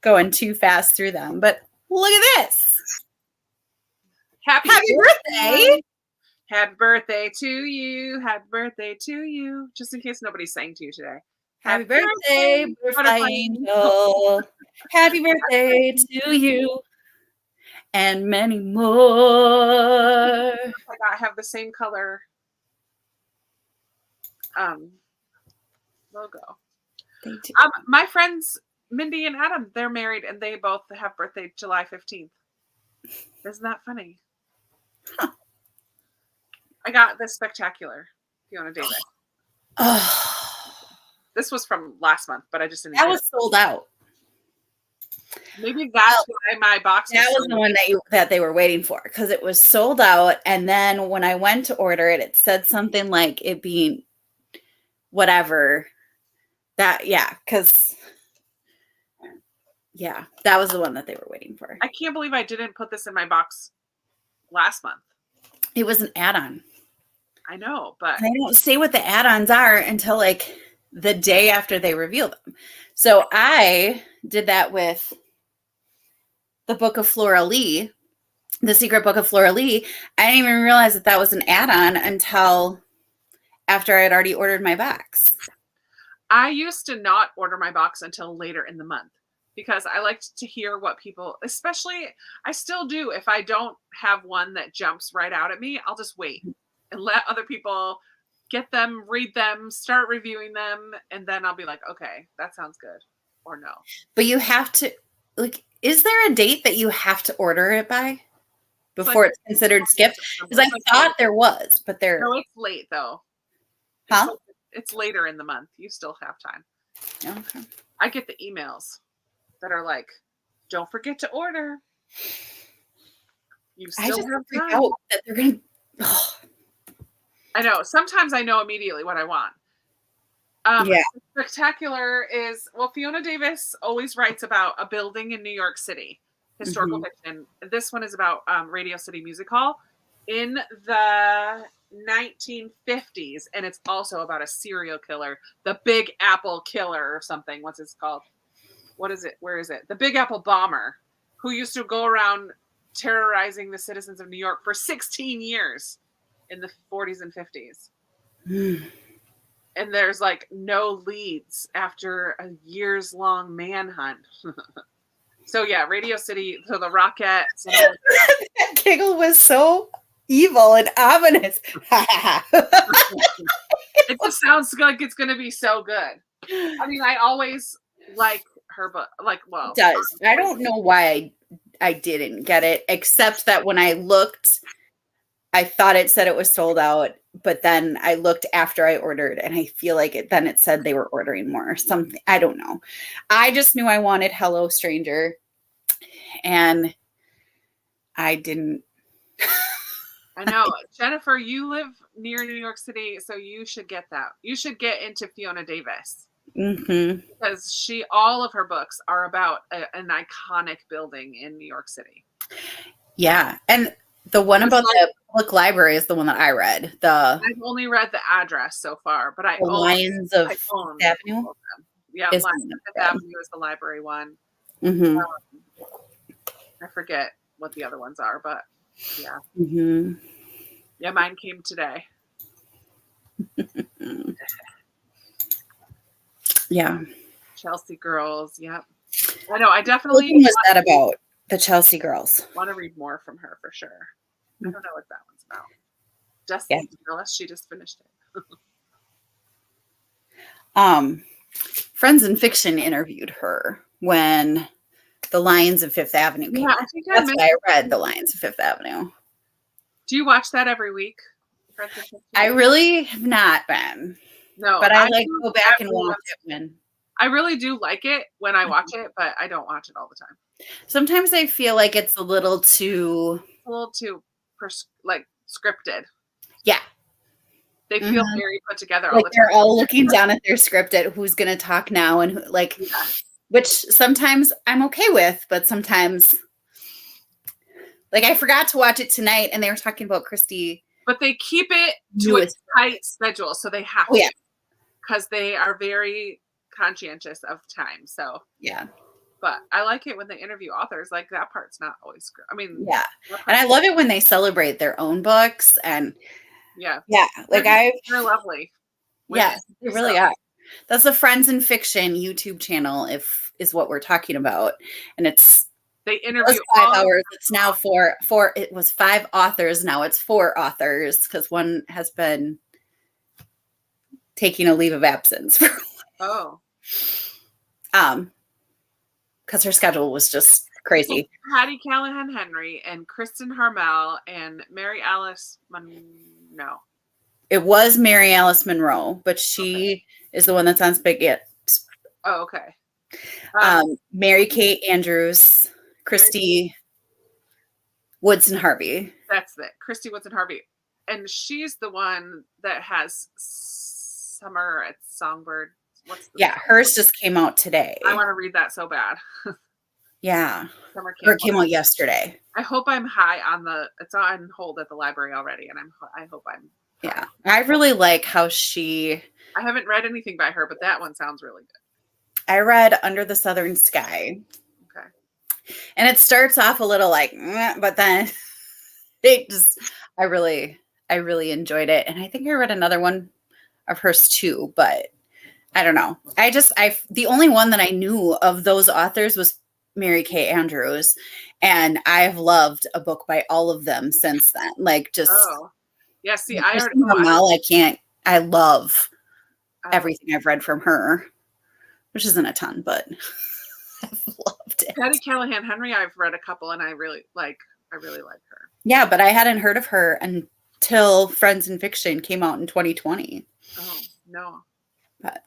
going too fast through them. But look at this. Happy birthday. Happy birthday to you. Happy birthday to you. Just in case nobody sang to you today. Happy birthday, butterfly angel. Happy birthday to you. And many more. I have the same color logo. My friends Mindy and Adam, they're married and they both have birthday July 15th. Isn't that funny? Huh. I got this spectacular Fiona Davis. Oh. This was from last month, but I just didn't. That was sold out. Maybe that's why my box. That was the one that they were waiting for, because it was sold out. And then when I went to order it, it said something like it being whatever. That because that was the one that they were waiting for. I can't believe I didn't put this in my box last month. It was an add-on. I know, but they don't say what the add-ons are until like the day after they reveal them. So I did that with the Book of Flora Lee, the Secret Book of Flora Lee. I didn't even realize that was an add-on until after I had already ordered my box. I used to not order my box until later in the month because I liked to hear what people, especially, I still do. If I don't have one that jumps right out at me, I'll just wait and let other people get them, read them, start reviewing them. And then I'll be like, okay, that sounds good. Or no. But you have to, is there a date that you have to order it by before it's considered skipped? Because I thought there was, but no, it's late though. Huh? It's later in the month. You still have time. Okay. I get the emails that are like, don't forget to order. You still have time. Out that they're going to. I know. Sometimes I know immediately what I want. Spectacular is, Fiona Davis always writes about a building in New York City, historical fiction. This one is about Radio City Music Hall in the 1950s, and it's also about a serial killer, the Big Apple Killer or something. What's it called? What is it? Where is it? The Big Apple Bomber, who used to go around terrorizing the citizens of New York for 16 years in the 40s and 50s. And there's no leads after a years-long manhunt. So yeah, Radio City, so the Rockettes. And all that giggle was so evil and ominous. It just sounds like it's going to be so good. I mean, I always like her book. It does. I don't know why I didn't get it, except that when I looked, I thought it said it was sold out, but then I looked after I ordered, and I feel like it said they were ordering more or something. I don't know. I just knew I wanted Hello Stranger, and I didn't. I know. Jennifer, you live near New York City, so you should get that. You should get into Fiona Davis. Because all of her books are about an iconic building in New York City. Yeah. And the one about the public library is the one that I read. I've only read the address so far, but I own Lions of Fifth Avenue. Yeah, Lions of Fifth Avenue is the library one. I forget what the other ones are, but yeah. Yeah, mine came today. Yeah. Chelsea girls. Yep. I know. I What definitely was that about? The Chelsea girls. want to read more from her for sure. I don't know what that one's about. Yeah. Just tell us she just finished it. Friends in Fiction interviewed her when The Lions of Fifth Avenue came Yeah, out. I think That's why I read The Lions of Fifth Avenue. Do you watch that every week? Friends in Fiction? I really have not been. No, But I do go back and every watch once- it when. I really do like it when I watch it, but I don't watch it all the time. Sometimes I feel like it's a little too. A little too scripted. Yeah. They feel very put together all Like the they're time. all looking down at their script at who's going to talk now and who, like, which sometimes I'm okay with, but sometimes, like, I forgot to watch it tonight and they were talking about Christy. But they keep it to a tight schedule, so they have to. Because they are very conscientious of time. So yeah. But I like it when they interview authors. Like that part's not always. I mean, yeah. And I love it when they celebrate their own books and yeah. Like they're lovely. Women, yeah, they really are. That's the Friends in Fiction YouTube channel, is what we're talking about. And they interview 5 hours. It's now four. It was 5 authors. Now it's 4 authors because one has been taking a leave of absence. Because her schedule was just crazy. Patty Callahan Henry and Kristen Harmel and Mary Alice no. It was Mary Alice Monroe, but she is the one that's on Spaghetti. Oh, okay. Mary Kate Andrews, Christy Woodson Harvey. That's it. Christy Woodson Harvey. And she's the one that has Summer at Songbird. Hers just came out today. I want to read that so bad. Yeah. It came out yesterday. I hope I'm high on it's on hold at the library already. And I hope I'm. Yeah. I really like how I haven't read anything by her, but that one sounds really good. I read Under the Southern Sky. Okay. And it starts off a little like, but then I really enjoyed it. And I think I read another one of hers too, but I don't know. The only one that I knew of those authors was Mary Kay Andrews. And I've loved a book by all of them since then. Like just. Oh. Yeah, see, I love everything I've read from her, which isn't a ton, but I've loved it. Patty Callahan Henry, I've read a couple and I really like her. Yeah, but I hadn't heard of her until Friends in Fiction came out in 2020. Oh, no. But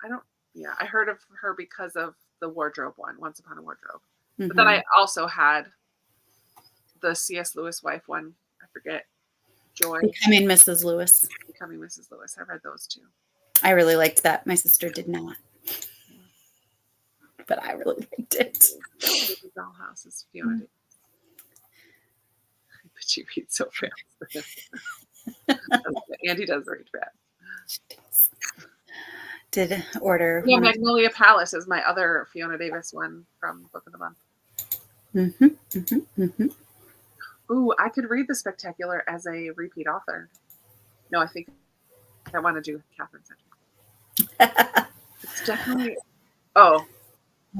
I heard of her because of the wardrobe one, Once Upon a Wardrobe. Mm-hmm. But then I also had the C.S. Lewis wife one. I forget. Joy. Becoming Mrs. Lewis. Becoming Mrs. Lewis. I read those too. I really liked that. My sister did not. But I really liked it. Dollhouse is Fiona Davis. But she reads so fast. Andy does read fast. Did order. Yeah, Magnolia Palace is my other Fiona Davis one from Book of the Month. Mm-hmm. Mm-hmm. Mm-hmm. Ooh, I could read The Spectacular as a repeat author. No, I think I want to do Catherine Sedgwick. It's definitely. Oh.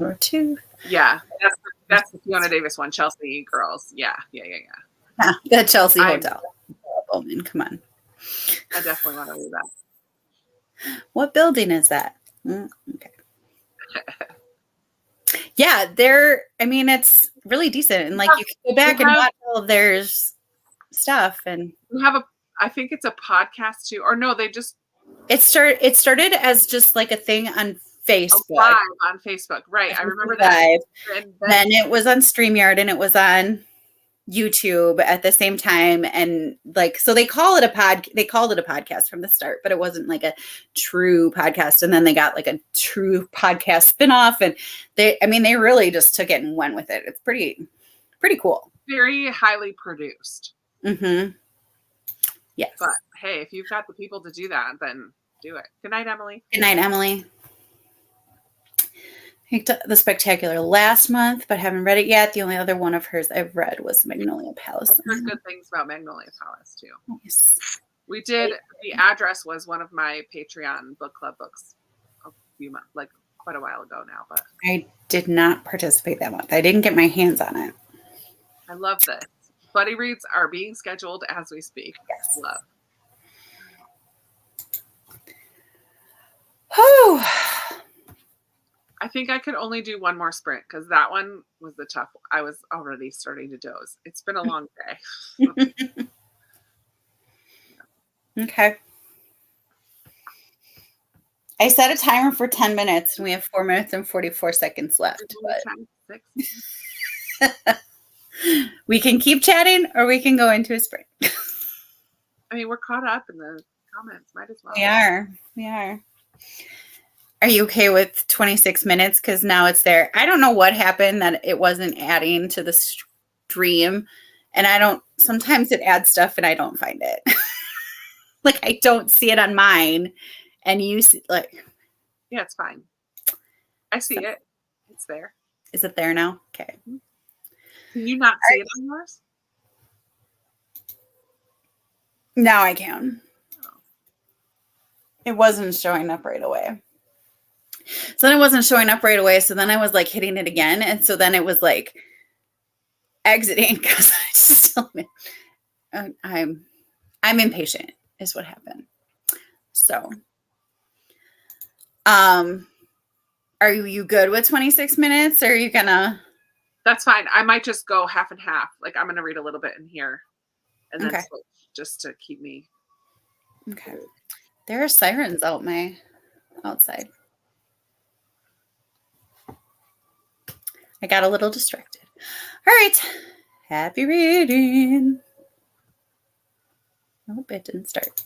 Or 2. Yeah, that's the Fiona Davis one. Chelsea Girls. Yeah. The Chelsea Hotel. Oh man, come on. I definitely want to read that. What building is that? Okay. Yeah, it's really decent. And like you can go back and watch all of their stuff. And we have I think it's a podcast too. Or no, they just. It started as just like a thing on Facebook. Live on Facebook. Right. I remember that. And then it was on StreamYard and it was on YouTube at the same time. And like, so they called it a podcast from the start, but it wasn't like a true podcast. And then they got like a true podcast spinoff and they really just took it and went with it. It's pretty cool. Very highly produced. Mm-hmm. Yes. But hey, if you've got the people to do that, then do it. Good night, Emily. Good night, Emily. picked up The Spectacular last month, but haven't read it yet. The only other one of hers I've read was Magnolia Palace. I've heard good things about Magnolia Palace too. Nice. We did. The Address was one of my Patreon book club books a few months, like quite a while ago now. But I did not participate that month. I didn't get my hands on it. I love this. Buddy reads are being scheduled as we speak. Yes. Love. Whew. I think I could only do one more sprint because that one was the tough. I was already starting to doze. It's been a long day. Okay. I set a timer for 10 minutes and we have 4 minutes and 44 seconds left. But we can keep chatting or we can go into a sprint. I mean, we're caught up in the comments. Might as well. We are. Are you okay with 26 minutes? Because now it's there. I don't know what happened that it wasn't adding to the stream. And sometimes it adds stuff and I don't find it. Like I don't see it on mine. And you see, like, yeah, it's fine. I see it. It's there. Is it there now? Okay. Can you not see it on yours? Now I can. Oh. It wasn't showing up right away. So then it wasn't showing up right away. So then I was like hitting it again. And so then it was like exiting because I'm impatient is what happened. So, are you good with 26 minutes or are you gonna? That's fine. I might just go half and half. Like I'm gonna read a little bit in here and then switch just to keep me. Okay. There are sirens outside. I got a little distracted. All right. Happy reading. Nope, it didn't start.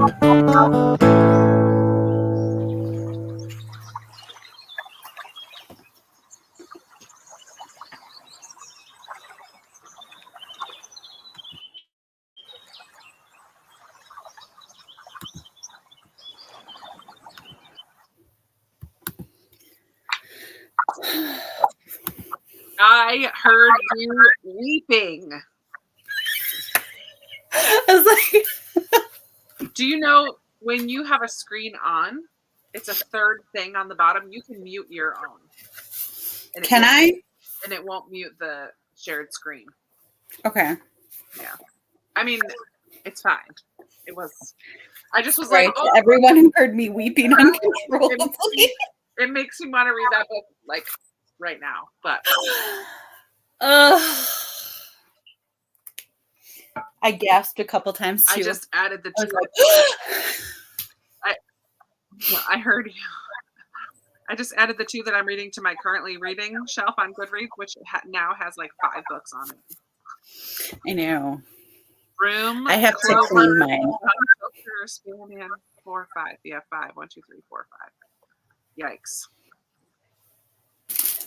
I heard you weeping. I was like, Do you know when you have a screen on, it's a third thing on the bottom. You can mute your own. And can I? And it won't mute the shared screen. Okay. Yeah. I mean, it's fine. It was. I just was Right. like, oh, Everyone who heard me weeping uncontrollably. It makes me want to read that book like right now. But I gasped a couple times too. I just added the two. I heard you. I just added the two that I'm reading to my currently reading shelf on Goodreads, which now has like 5 books on it. I know. Room. I have to clean mine. Spider-Man 4, 5. Yeah, 5. 1, 2, 3, 4, 5. Yikes.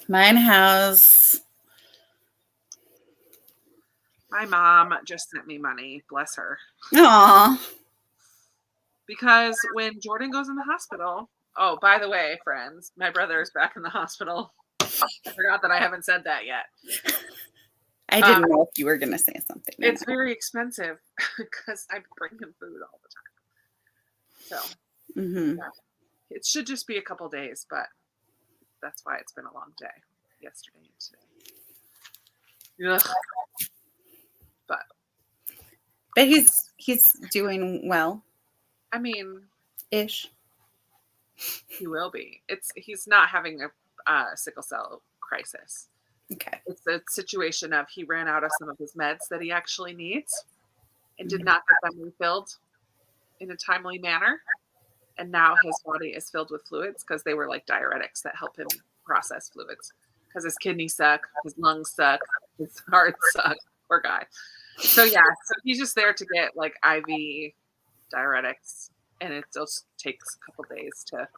Mine has. My mom just sent me money. Bless her. Aw. Because when Jordan goes in the hospital. Oh, by the way, friends, my brother is back in the hospital. I forgot that I haven't said that yet. I didn't know if you were going to say something. It's very expensive because I bring him food all the time. So yeah. It should just be a couple days, but that's why it's been a long day. Yesterday and today. Ugh. But he's doing well. I mean, ish. He will be. He's not having a sickle cell crisis. Okay. It's a situation of he ran out of some of his meds that he actually needs and did not get them refilled in a timely manner. And now his body is filled with fluids because they were like diuretics that help him process fluids. Because his kidneys suck, his lungs suck, his heart sucks. Poor guy. So yeah, so he's just there to get like IV diuretics, and it just takes a couple days to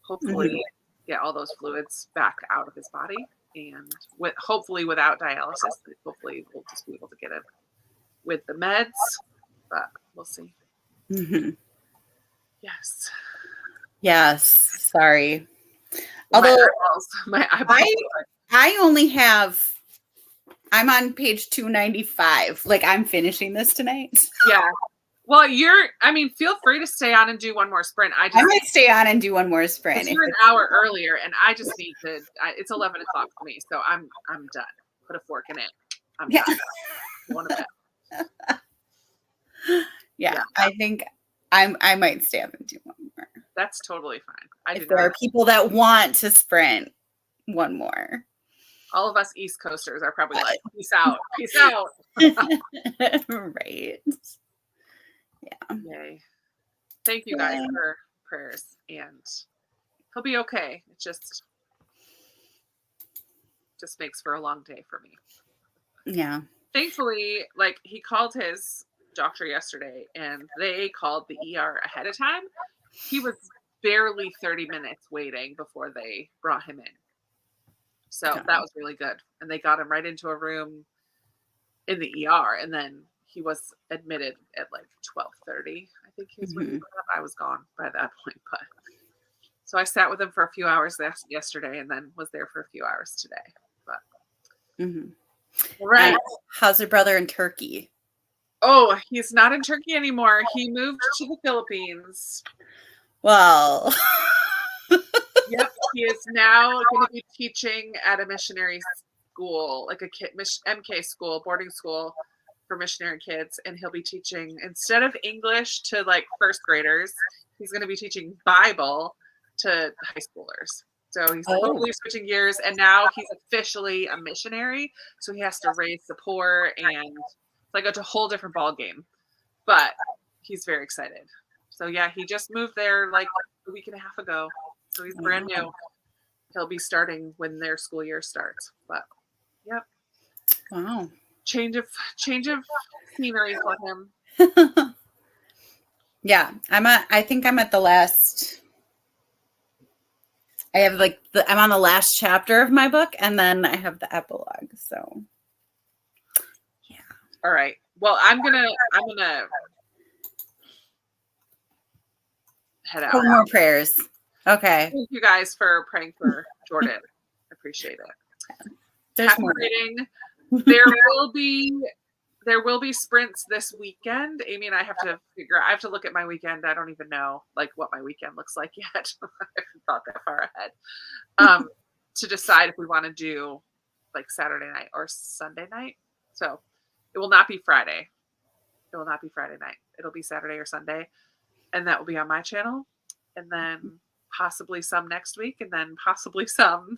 hopefully get all those fluids back out of his body, and hopefully without dialysis. Hopefully we'll just be able to get it with the meds, but we'll see. Yes. Sorry. Although my eyeballs. I only have. I'm on page 295. Like, I'm finishing this tonight. Yeah. Well, feel free to stay on and do one more sprint. I might stay on and do one more sprint. You're an hour earlier, and I just need to. It's 11 o'clock for me, so I'm done. Put a fork in it. I'm done. One of it. Yeah, I think I might stay up and do one more. That's totally fine. If there are people that want to sprint, one more. All of us East Coasters are probably like, peace out. Peace out. Right. Yeah. Yay. Thank you guys for prayers. And he'll be okay. It just makes for a long day for me. Yeah. Thankfully, like, he called his doctor yesterday and they called the ER ahead of time. He was barely 30 minutes waiting before they brought him in. So that was really good. And they got him right into a room in the ER. And then he was admitted at like 12:30. I think he was when I was gone by that point. But so I sat with him for a few hours yesterday and then was there for a few hours today. But right. How's your brother in Turkey? Oh, he's not in Turkey anymore. He moved to the Philippines. Well... Yep, he is now going to be teaching at a missionary school, like a MK school, boarding school for missionary kids. And he'll be teaching, instead of English to like first graders, he's going to be teaching Bible to high schoolers. So he's totally switching gears. And now he's officially a missionary. So he has to raise support and it's like a whole different ball game. But he's very excited. So yeah, he just moved there like a week and a half ago. So he's brand new. He'll be starting when their school year starts. But yep. Wow. Change of scenery for him. Yeah, I think I'm at the last. I have like I'm on the last chapter of my book, and then I have the epilogue. So, yeah. All right. Well, I'm gonna head out. More prayers. Okay. Thank you guys for praying for Jordan. Appreciate it. There's Happy more. reading. There will be sprints this weekend. Amy and I have to I have to look at my weekend. I don't even know like what my weekend looks like yet. I haven't thought that far ahead. To decide if we want to do like Saturday night or Sunday night. So it will not be Friday. It will not be Friday night. It'll be Saturday or Sunday. And that will be on my channel. And then possibly some next week. And then possibly some.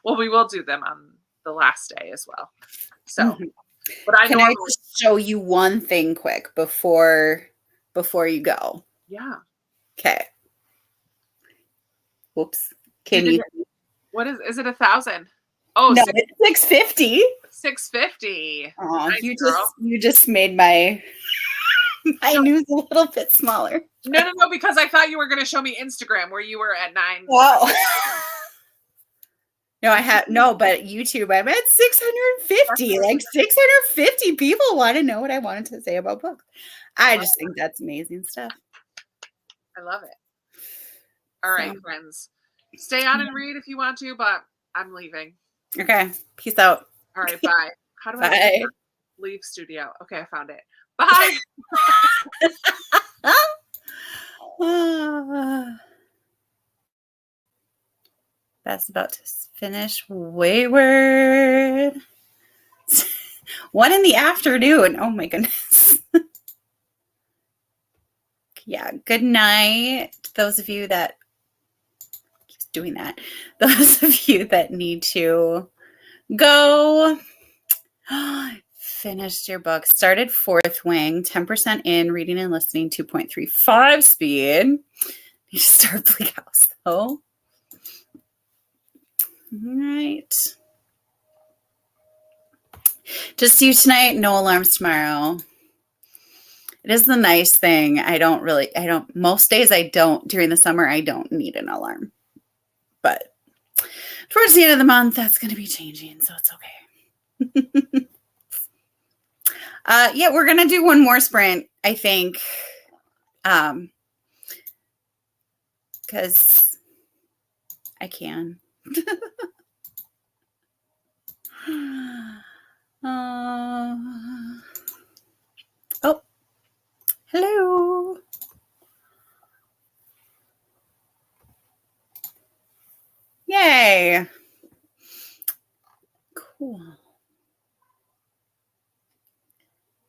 Well, we will do them on the last day as well. So, but Can I just show you one thing quick before you go? Yeah. Okay. Whoops. Can you? What is it? 1,000? Oh, no, it's 650. 650. Oh, nice, you just made my news a little bit smaller. No, because I thought you were going to show me Instagram where you were at 9. Wow. No, but YouTube, I'm at 650. Like 650 people want to know what I wanted to say about books. I just think that's amazing stuff. I love it. All right, friends. Stay on and read if you want to, but I'm leaving. Okay. Peace out. All right, bye. How do I Bye. leave studio? Okay, I found it. Bye. That's about to finish. Wayward. 1 in the afternoon. Oh my goodness. Yeah. Good night. Those of you that keeps doing that. Those of you that need to go. Finished your book. Started 4th wing. 10% in. Reading and listening. 2.35 speed. Need to start Bleak House though. All right. Just you tonight, no alarms tomorrow. It is the nice thing. Most days I don't, during the summer, I don't need an alarm. But towards the end of the month, that's going to be changing, so it's okay. Yeah, we're going to do one more sprint, I think. Because I can. Oh, hello. Yay. Cool.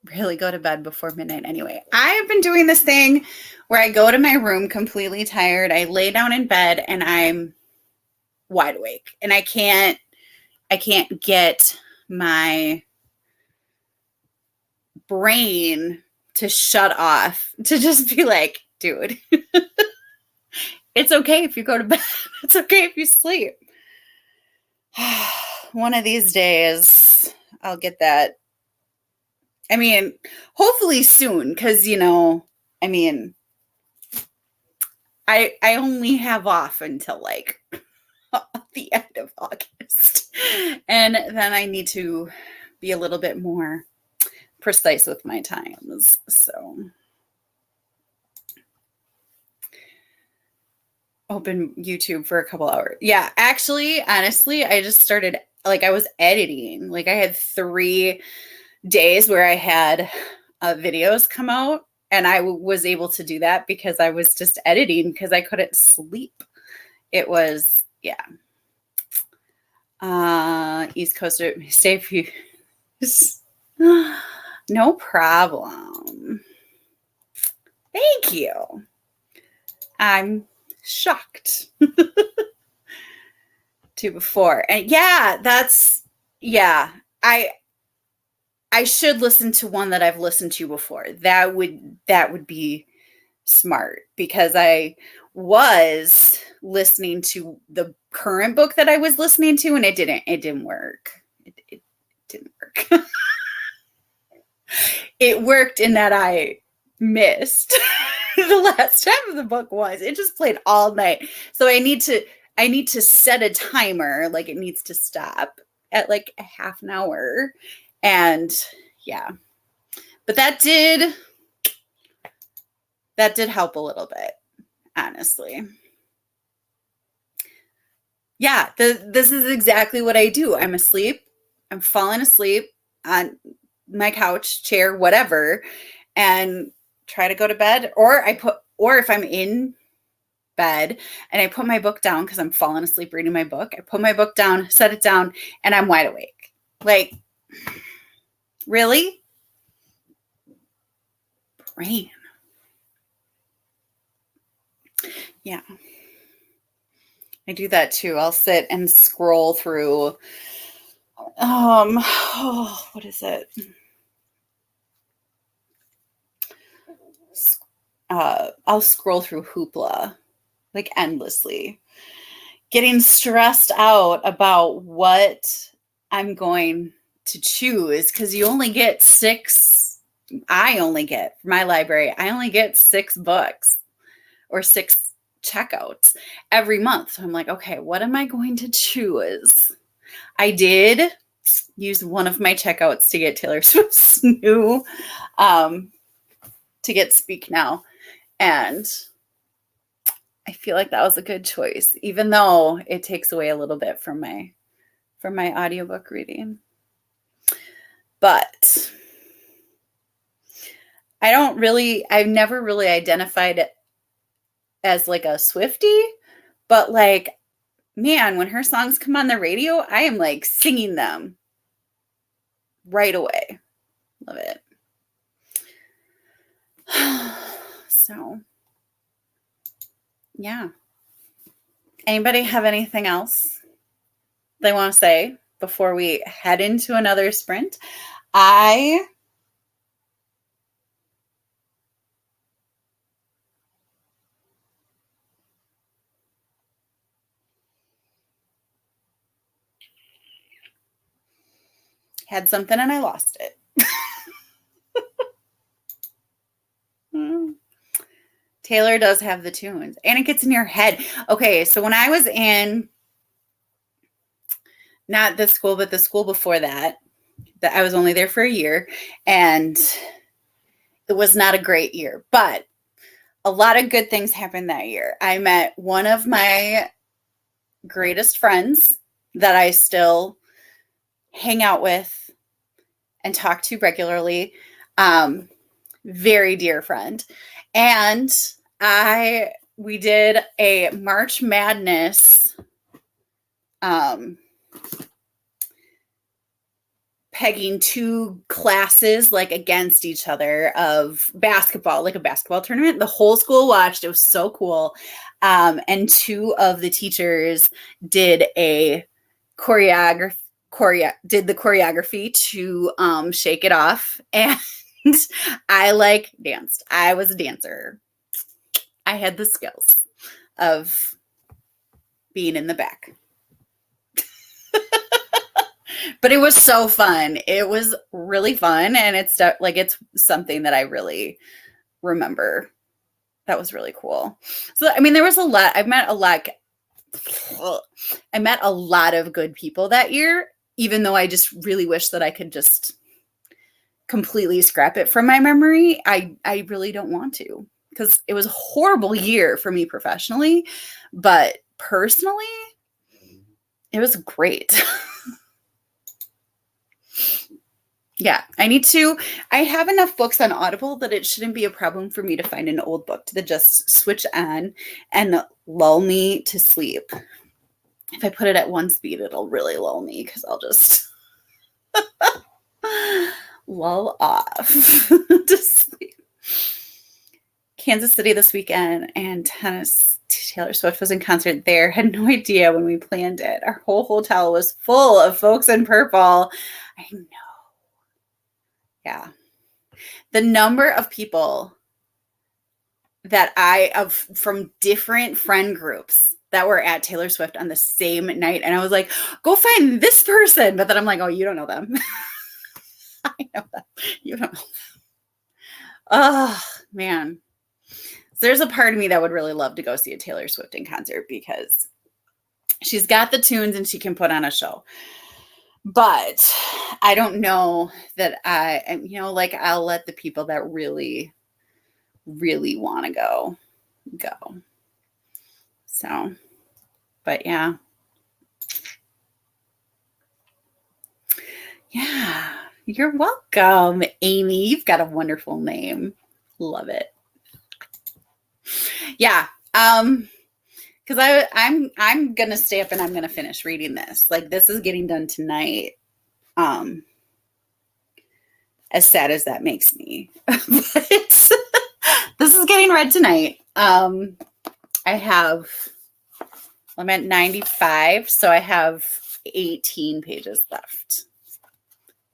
Really go to bed before midnight anyway. I have been doing this thing where I go to my room completely tired. I lay down in bed and I'm wide awake and I can't get my brain to shut off, to just be like, dude, it's okay if you go to bed. It's okay if you sleep. One of these days I'll get that. I mean, hopefully soon, because, I only have off until like the end of August. And then I need to be a little bit more precise with my times. So open YouTube for a couple hours. Yeah, actually, honestly, I just started, like, I was editing. Like, I had 3 days where I had videos come out, and I was able to do that because I was just editing because I couldn't sleep. It was, yeah. East Coast, stay for you. No problem. Thank you. I'm shocked. 2 before. And yeah, I should listen to one that I've listened to before. That would be smart, because I was listening to the current book that I was listening to, and it didn't work. It didn't work. It worked in that I missed the last half of the book was. It just played all night. So I need to set a timer, like it needs to stop at like a half an hour. And yeah. But that did help a little bit, honestly. Yeah, this is exactly what I do. I'm asleep. I'm falling asleep on my couch, chair, whatever, and try to go to bed. Or if I'm in bed and I put my book down because I'm falling asleep reading my book, I put my book down, set it down, and I'm wide awake. Like, really? Brain. Yeah. I do that too. I'll sit and scroll through what is it? I'll scroll through Hoopla like endlessly, getting stressed out about what I'm going to choose, because you only get for my library, I only get 6 books or 6 checkouts every month. So I'm like, okay, what am I going to choose? I did use one of my checkouts to get Taylor Swift's new, to get Speak Now. And I feel like that was a good choice, even though it takes away a little bit from my audiobook reading. But I've never really identified it as like a Swiftie, but like, man, when her songs come on the radio, I am like singing them right away. Love it. So, yeah. Anybody have anything else they want to say before we head into another sprint? I had something and I lost it. Taylor does have the tunes and it gets in your head. Okay, so when I was in not this school, but the school before that I was only there for a year, and it was not a great year, but a lot of good things happened that year. I met one of my greatest friends that I still hang out with and talk to regularly. Very dear friend. And we did a March Madness pegging 2 classes like against each other of basketball, like a basketball tournament. The whole school watched. It was so cool. And 2 of the teachers did the choreography to Shake It Off. And I like danced. I was a dancer. I had the skills of being in the back. But it was so fun. It was really fun. And it's something that I really remember. That was really cool. So, I mean, there was a lot. I met a lot of good people that year, even though I just really wish that I could just completely scrap it from my memory. I really don't want to, because it was a horrible year for me professionally, but personally, it was great. Yeah, I have enough books on Audible that it shouldn't be a problem for me to find an old book to just switch on and lull me to sleep. If I put it at 1 speed, it'll really lull me because I'll just lull off to sleep. Kansas City this weekend and Tennessee. Taylor Swift was in concert there. Had no idea when we planned it. Our whole hotel was full of folks in purple. I know. Yeah. The number of people that from different friend groups that were at Taylor Swift on the same night. And I was like, go find this person. But then I'm like, oh, you don't know them. I know them. You don't know them. Oh, man. there's a part of me that would really love to go see a Taylor Swift in concert because she's got the tunes and she can put on a show. But I don't know that like I'll let the people that really, really want to go. So, but yeah. Yeah. You're welcome, Amy. You've got a wonderful name. Love it. Yeah. Because I'm gonna stay up and I'm gonna finish reading this. Like, this is getting done tonight. As sad as that makes me. But this is getting read tonight. I'm at 95, so I have 18 pages left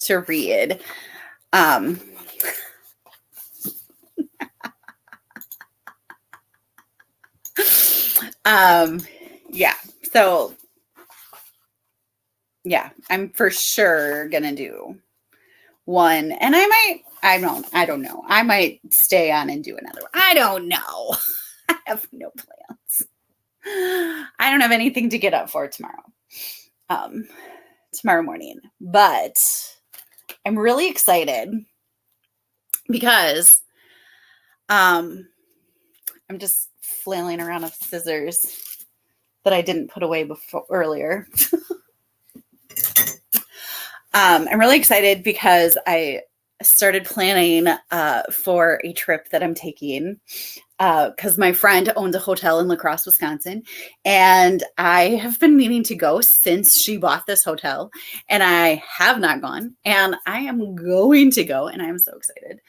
to read. Yeah. So yeah, I'm for sure gonna do one, and I don't know. I might stay on and do another one. I don't know. I have no plans. I don't have anything to get up for tomorrow morning, but I'm really excited because I'm just flailing around with scissors that I didn't put away earlier. I'm really excited because I started planning for a trip that I'm taking because my friend owns a hotel in La Crosse, Wisconsin, and I have been meaning to go since she bought this hotel, and I have not gone, and I am going to go, and I'm so excited.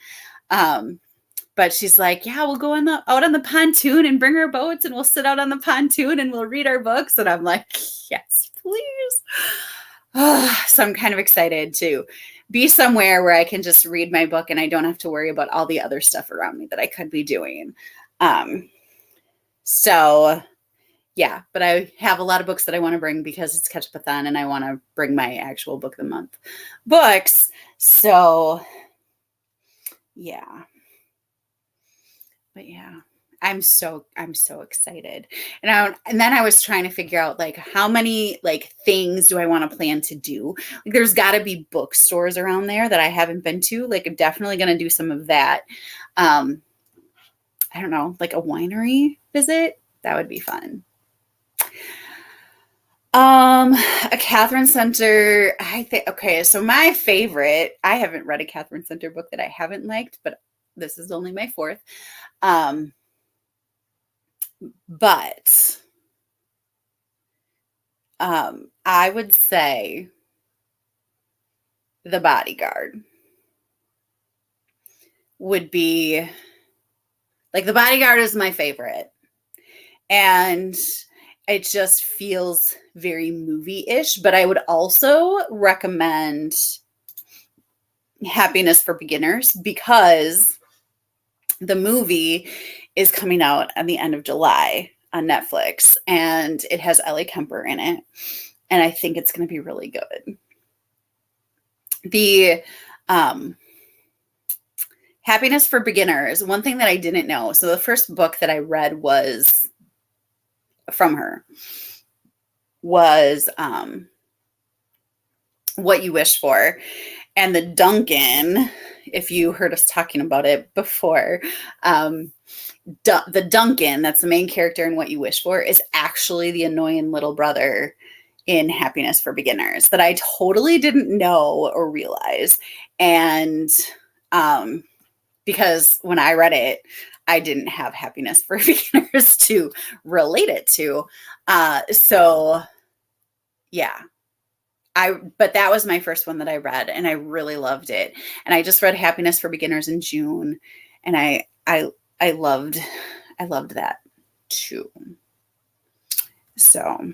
But she's like, yeah, we'll go out on the pontoon and bring our boats, and we'll sit out on the pontoon and we'll read our books. And I'm like, yes, please. So I'm kind of excited to be somewhere where I can just read my book and I don't have to worry about all the other stuff around me that I could be doing. So yeah, but I have a lot of books that I want to bring because it's Ketchupathon and I want to bring my actual book of the month books. So yeah. But yeah, I'm so excited. And then I was trying to figure out like how many like things do I want to plan to do? Like there's got to be bookstores around there that I haven't been to. Like I'm definitely going to do some of that. I don't know, like a winery visit. That would be fun. A Catherine Center. I think, okay. So my favorite, I haven't read a Catherine Center book that I haven't liked, but this is only my fourth. But I would say The Bodyguard would be like The Bodyguard is my favorite. And it just feels very movie-ish, but I would also recommend Happiness for Beginners because the movie is coming out at the end of July on Netflix, and it has Ellie Kemper in it, and I think it's going to be really good. The Happiness for Beginners, one thing that I didn't know, so the first book that I read was from her was What You Wish For, and the Duncan, if you heard us talking about it before, the Duncan, that's the main character in What You Wish For, is actually the annoying little brother in Happiness for Beginners that I totally didn't know or realize. And because when I read it, I didn't have Happiness for Beginners to relate it to. So yeah. But that was my first one that I read and I really loved it. And I just read Happiness for Beginners in June and I loved that too. So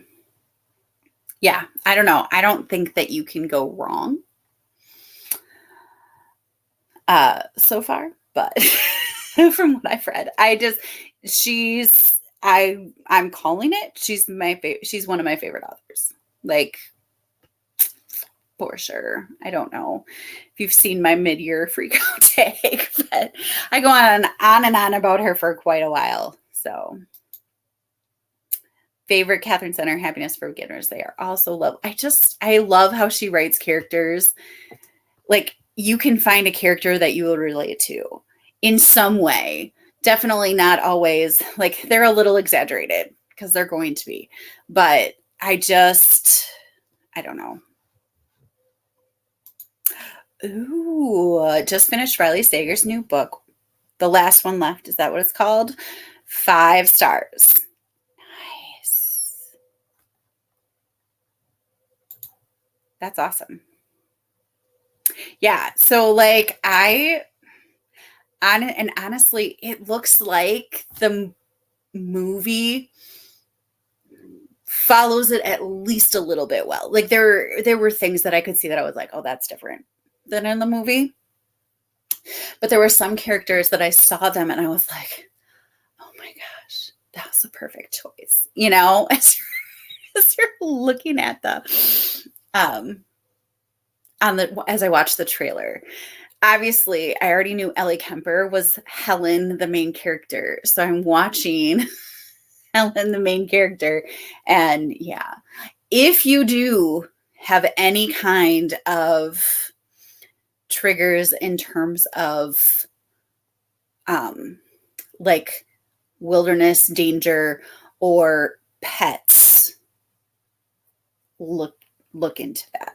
yeah, I don't know. I don't think that you can go wrong so far, but from what I've read, I'm calling it. She's one of my favorite authors. Like, for sure. I don't know if you've seen my mid-year freak out take, but I go on and on about her for quite a while. So favorite Catherine Center, Happiness for Beginners. They are also love. I love how she writes characters. Like, you can find a character that you will relate to in some way. Definitely not always, like, they're a little exaggerated because they're going to be, but I don't know. Ooh, just finished Riley Sager's new book. The Last One Left. Is that what it's called? 5 stars. Nice. That's awesome. Yeah. So like and honestly, it looks like the movie follows it at least a little bit well. Like there were things that I could see that I was like, oh, that's different than in the movie. But there were some characters that I saw them and I was like, oh my gosh, that was a perfect choice. You know, as you're looking at as I watched the trailer. Obviously, I already knew Ellie Kemper was Helen, the main character. So I'm watching Helen, the main character. And yeah, if you do have any kind of triggers in terms of like wilderness danger or pets, look into that.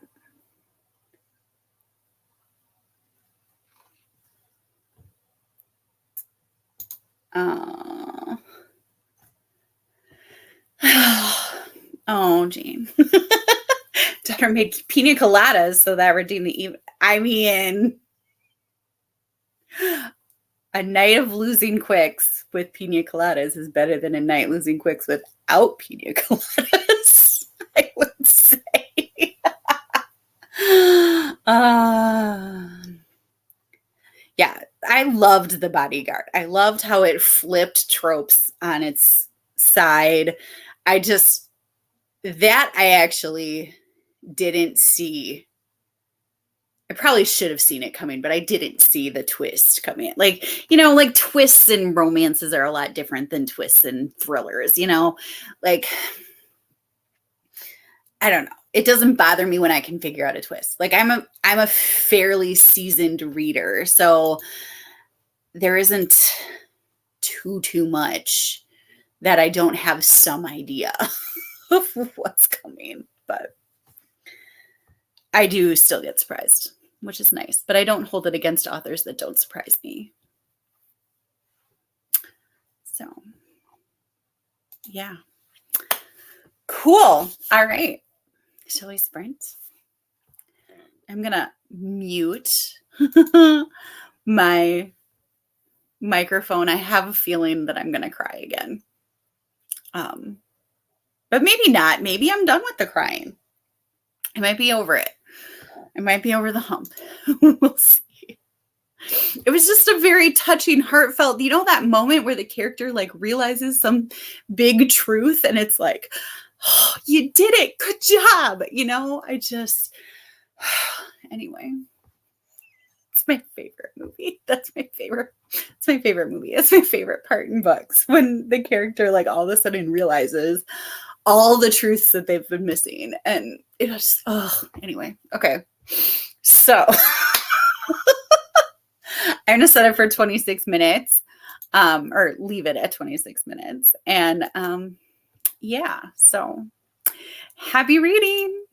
Oh, Jean. Daughter made pina coladas, so that redeemed the even. I mean, a night of losing quicks with pina coladas is better than a night losing quicks without pina coladas, I would say. Yeah, I loved The Bodyguard. I loved how it flipped tropes on its side. I actually didn't see. I probably should have seen it coming, but I didn't see the twist coming. Like, you know, like twists in romances are a lot different than twists in thrillers, you know? Like, I don't know. It doesn't bother me when I can figure out a twist. Like, I'm a fairly seasoned reader, so there isn't too much that I don't have some idea of what's coming, but I do still get surprised, which is nice, but I don't hold it against authors that don't surprise me. So, yeah. Cool. All right. Shall we sprint? I'm going to mute my microphone. I have a feeling that I'm going to cry again. But maybe not. Maybe I'm done with the crying. I might be over it. I might be over the hump. We'll see. It was just a very touching, heartfelt, you know, that moment where the character like realizes some big truth and it's like, oh, you did it. Good job. You know, anyway, it's my favorite movie. It's my favorite movie. It's my favorite part in books when the character like all of a sudden realizes all the truths that they've been missing. And it was, anyway. Okay. So I'm going to set it for 26 minutes, or leave it at 26 minutes. And yeah, so happy reading.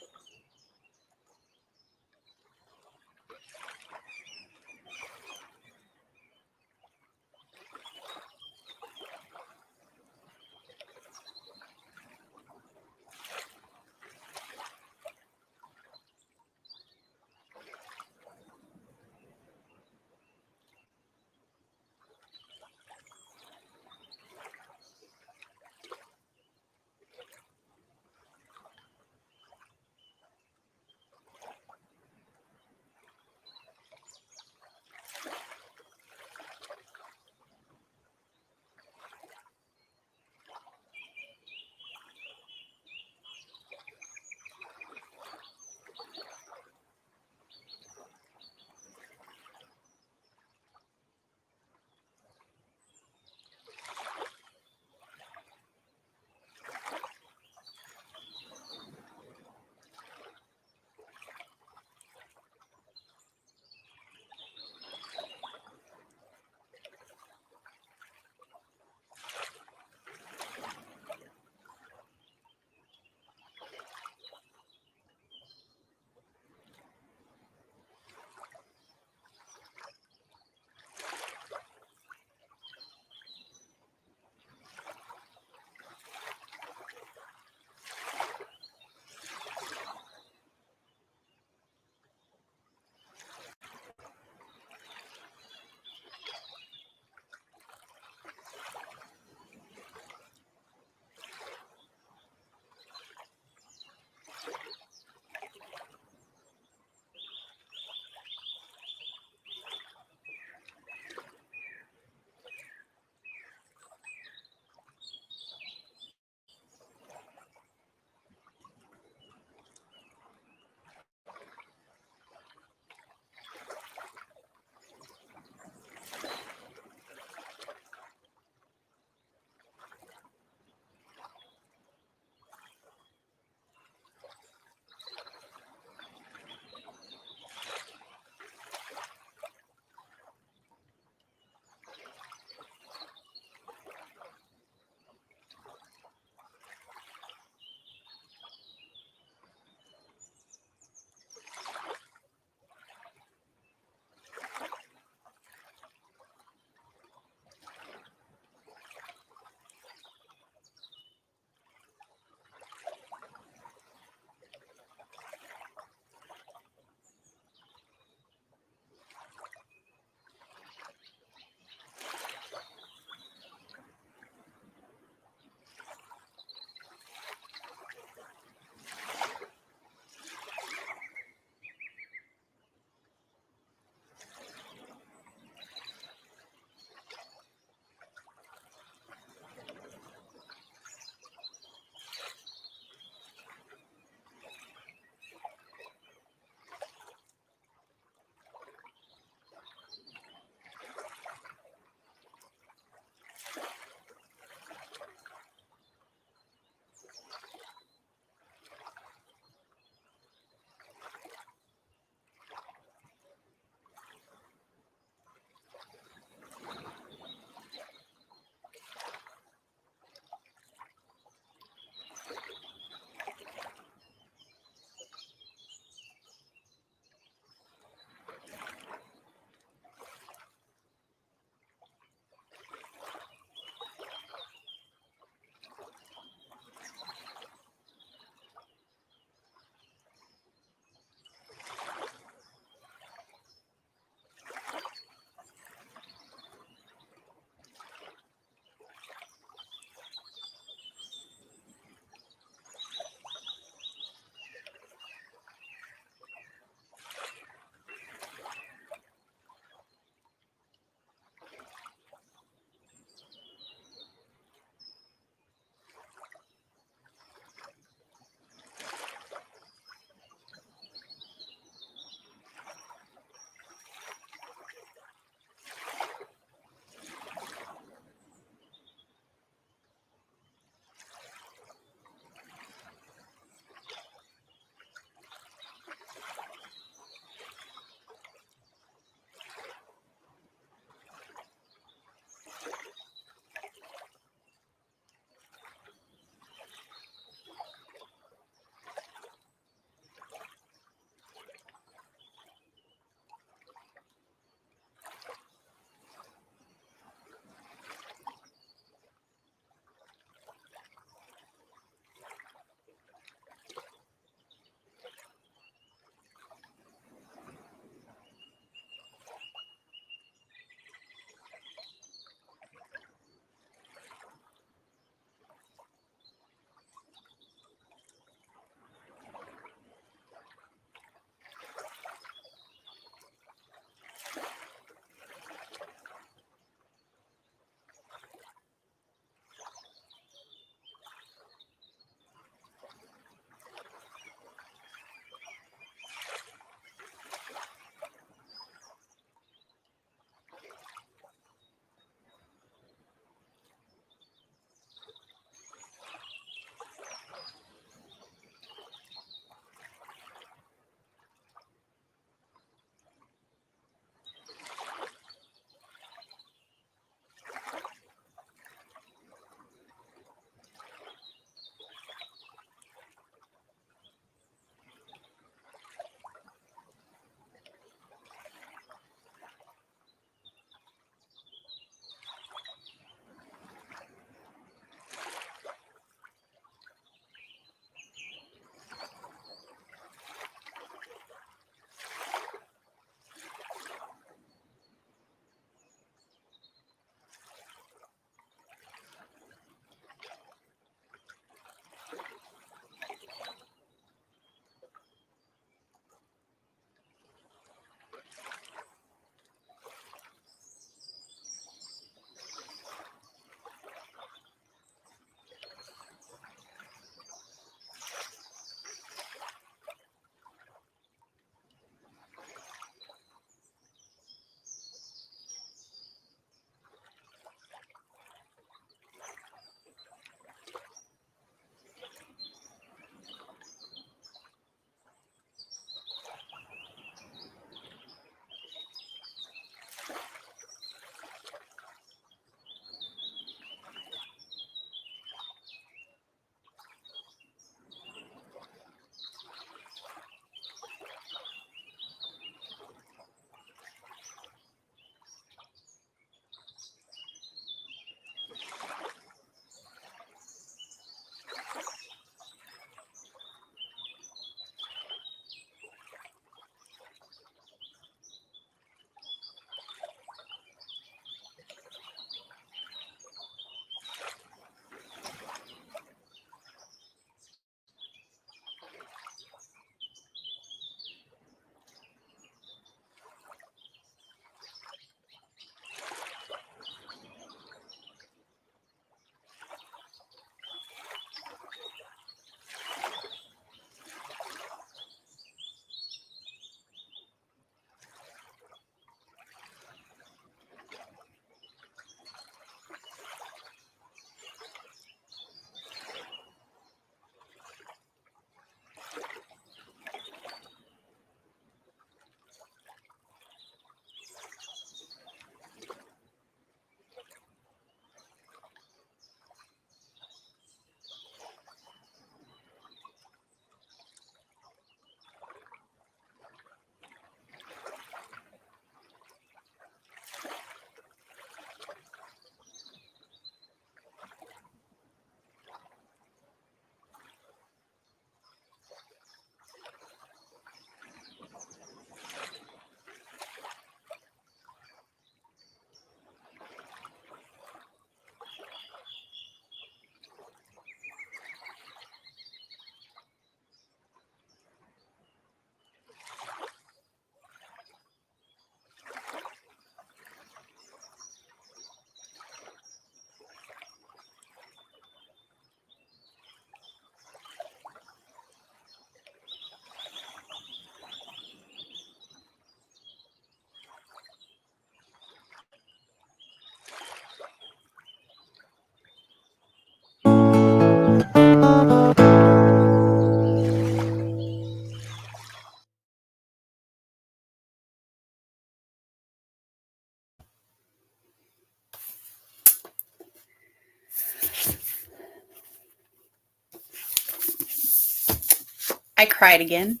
I cried again.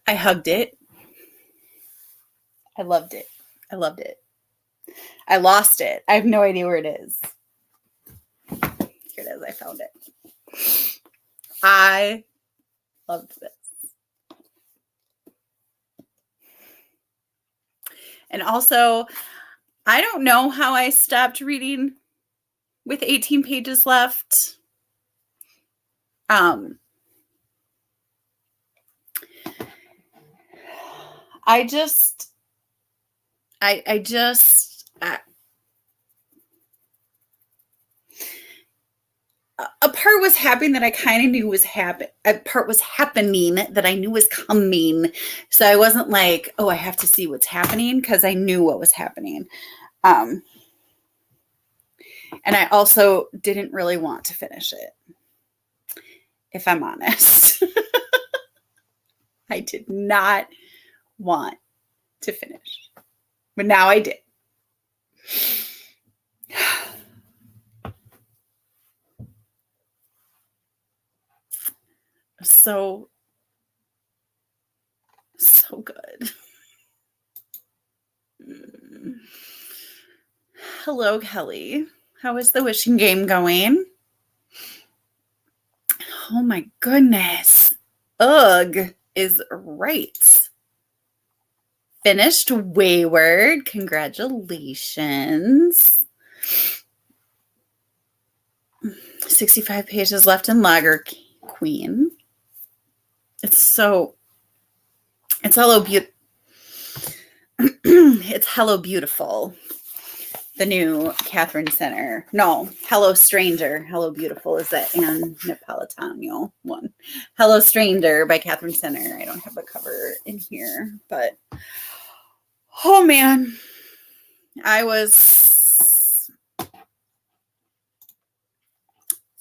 I hugged it. I loved it. I loved it. I lost it. I have no idea where it is. Here it is. I found it. I loved this. And also, I don't know how I stopped reading with 18 pages left. A part was happening that I kind of knew was happening. A part was happening that I knew was coming. So I wasn't like, oh, I have to see what's happening, because I knew what was happening. And I also didn't really want to finish it, if I'm honest. I did not want to finish, but now I did. So good. Hello, Kelly. How is the wishing game going? Oh my goodness. Ugh is right. Finished Wayward. Congratulations. 65 pages left in Lager Queen. It's Hello Beautiful. The new Catherine Center. No, Hello Stranger. Hello Beautiful is that Anne Napolitano one. Hello Stranger by Catherine Center. I don't have a cover in here, but oh man, I was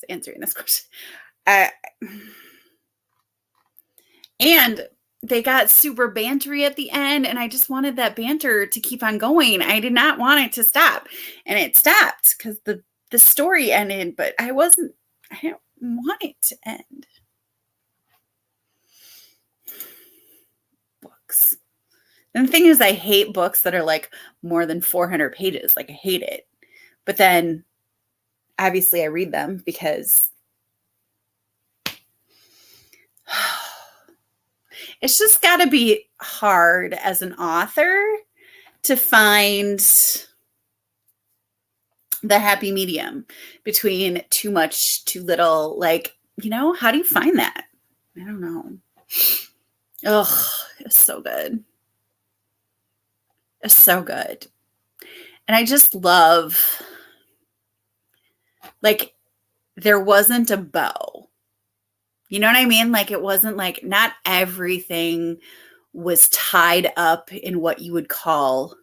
answering this question. And they got super bantery at the end, and I just wanted that banter to keep on going. I did not want it to stop, and it stopped because the story ended, but I didn't want it to end. Books. And the thing is, I hate books that are like more than 400 pages. Like, I hate it. But then obviously I read them because it's just got to be hard as an author to find the happy medium between too much, too little. Like, how do you find that? I don't know. Ugh, it's so good. It's so good. And I just love, like, there wasn't a bow. You know what I mean? Like, it wasn't like, not everything was tied up in what you would call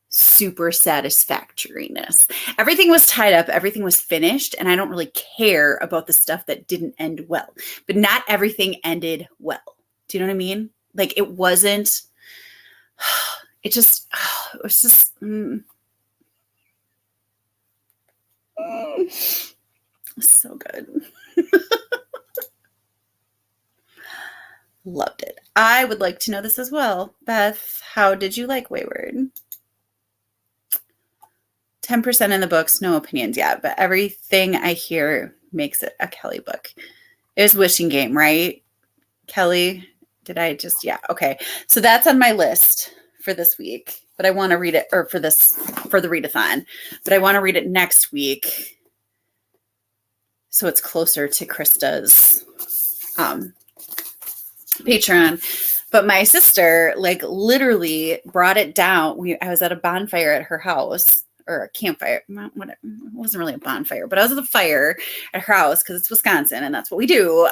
super satisfactoriness. Everything was tied up. Everything was finished. And I don't really care about the stuff that didn't end well. But not everything ended well. Do you know what I mean? Like, it wasn't, it was just, so good. Loved it. I would like to know this as well. Beth, how did you like Wayward? 10% in the books, no opinions yet, but everything I hear makes it a Kelly book. It was Wishing Game, right? Kelly, yeah, okay. So that's on my list for this week, but I want to read it, or for the readathon, but I want to read it next week. So it's closer to Krista's Patreon. But my sister, like, literally brought it down. I was at a bonfire at her house, or a campfire. Whatever. It wasn't really a bonfire, but I was at the fire at her house because it's Wisconsin and that's what we do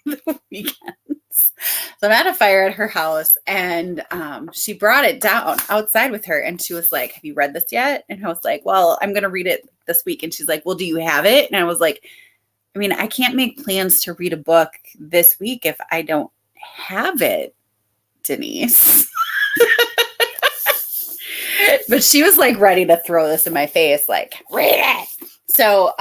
the weekends. So I'm at a fire at her house, and she brought it down outside with her, and she was like, have you read this yet? And I was like, well, I'm going to read it this week. And she's like, well, do you have it? And I was like, I mean, I can't make plans to read a book this week if I don't have it, Denise. But she was like ready to throw this in my face, like, read it. So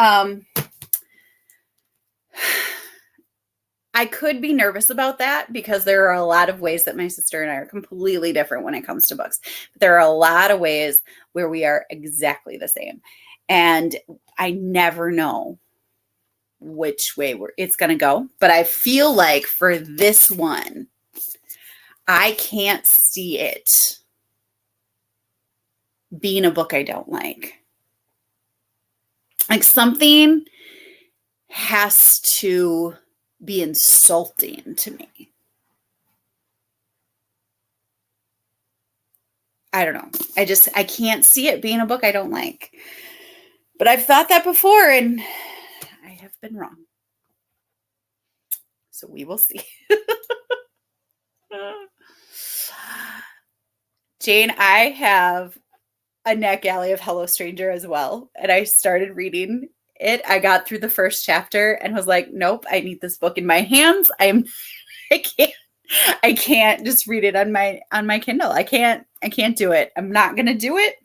I could be nervous about that because there are a lot of ways that my sister and I are completely different when it comes to books. But there are a lot of ways where we are exactly the same. And I never know which way it's going to go. But I feel like for this one, I can't see it being a book I don't like. Like something has to be insulting to me. I don't know. I can't see it being a book I don't like. But I've thought that before and I have been wrong. So we will see. Jane, I have a NetGalley of Hello Stranger as well. And I started reading it. I got through the first chapter and was like, nope, I need this book in my hands. I can't just read it on my Kindle. I can't do it. I'm not going to do it.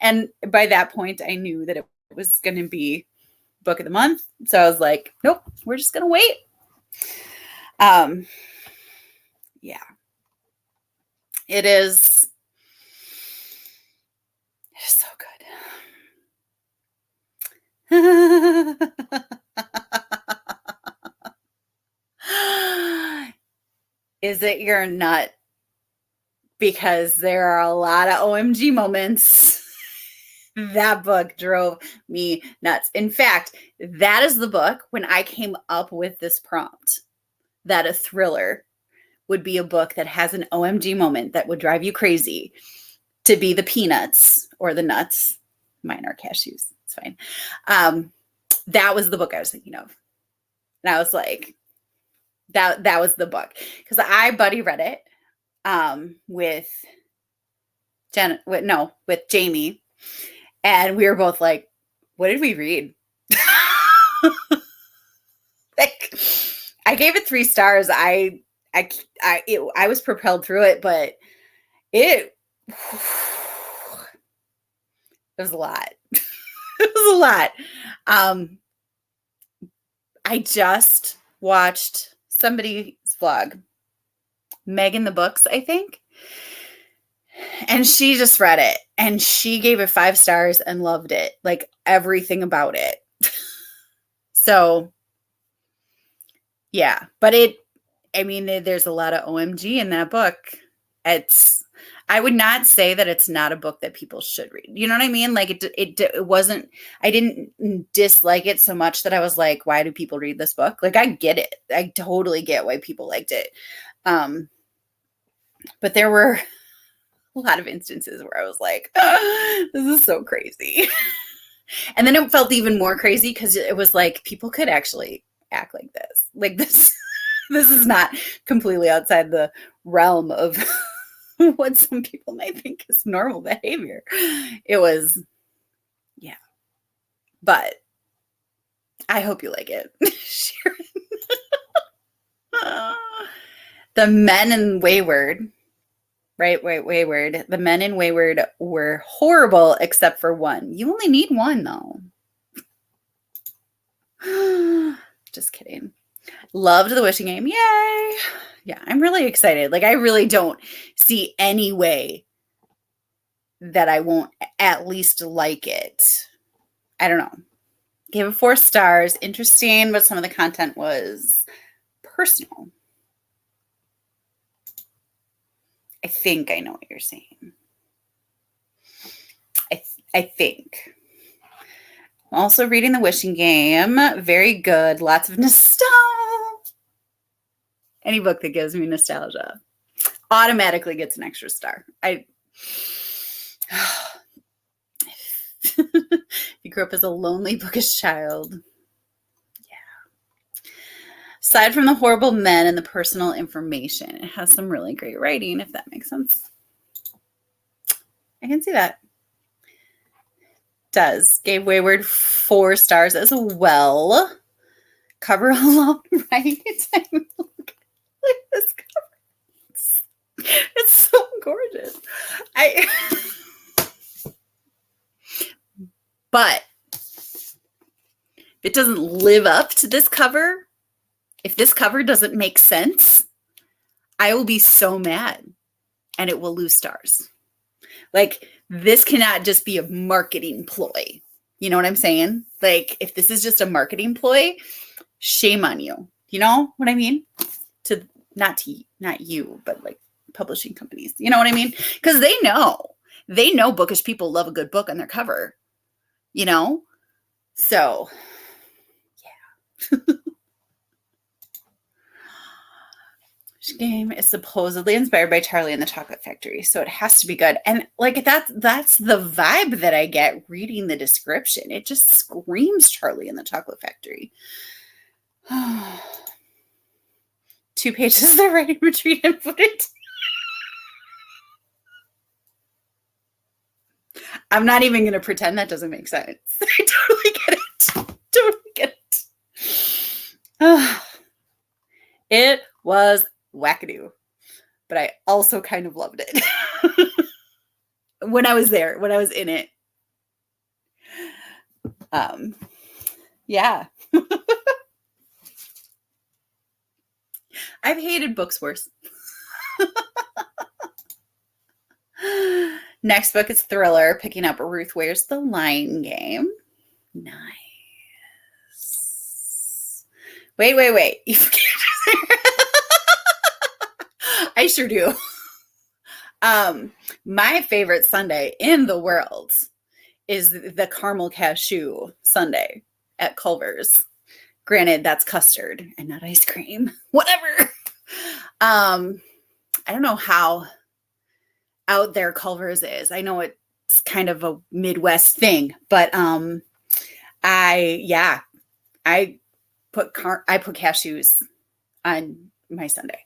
And by that point, I knew that it was going to be book of the month. So I was like, nope, we're just going to wait. Yeah. It is so good. Is it your nut? Because there are a lot of OMG moments. That book drove me nuts. In fact, that is the book when I came up with this prompt that a thriller would be a book that has an OMG moment that would drive you crazy, to be the peanuts or the nuts. Mine are cashews. It's fine. That was the book I was thinking of. And I was like, that was the book. Because I buddy read it with Jamie. And we were both like, what did we read? Like, I gave it 3 stars. I was propelled through it, but it was a lot. It was a lot. I just watched somebody's vlog, Megan the Books, I think. And she just read it and she gave it 5 stars and loved it, like everything about it. So, yeah, but there's a lot of OMG in that book. I would not say that it's not a book that people should read. You know what I mean? Like it wasn't, I didn't dislike it so much that I was like, why do people read this book? Like, I get it. I totally get why people liked it. But there were a lot of instances where I was like, this is so crazy. And then it felt even more crazy because it was like, people could actually act like this. Like this is not completely outside the realm of what some people might think is normal behavior. It was, yeah. But I hope you like it. The Men in Wayward. Right, Wayward. The Men in Wayward were horrible except for one. You only need one, though. Just kidding. Loved The Wishing Game. Yay! Yeah, I'm really excited. Like, I really don't see any way that I won't at least like it. I don't know. Gave it 4 stars. Interesting, but some of the content was personal. I think I know what you're saying. I think. I'm also reading The Wishing Game. Very good. Lots of nostalgia. Any book that gives me nostalgia automatically gets an extra star. You grew up as a lonely, bookish child. Aside from the horrible men and the personal information, it has some really great writing, if that makes sense. I can see that. Does. Gave Wayward 4 stars as well. Cover alone, right? Look at this cover. It's so gorgeous. But it doesn't live up to this cover. If this cover doesn't make sense, I will be so mad and it will lose stars. Like, this cannot just be a marketing ploy. You know what I'm saying? Like, if this is just a marketing ploy, shame on you. You know what I mean? Not you, but like publishing companies. You know what I mean? Because they know bookish people love a good book on their cover, you know? So, yeah. This game is supposedly inspired by Charlie and the Chocolate Factory, so it has to be good. And like that's the vibe that I get reading the description. It just screams Charlie and the Chocolate Factory. 2 pages of writing retreat and put it. I'm not even going to pretend that doesn't make sense. I totally get it. Totally get it. It was wackadoo, but I also kind of loved it. when I was in it. Yeah. I've hated books worse. Next book is thriller, picking up Ruth Ware's The Lying Game. Nice. Wait. You forget. I sure do. My favorite sundae in the world is the caramel cashew sundae at Culver's. Granted, that's custard and not ice cream. Whatever. I don't know how out there Culver's is. I know it's kind of a Midwest thing, but I put cashews on my sundae.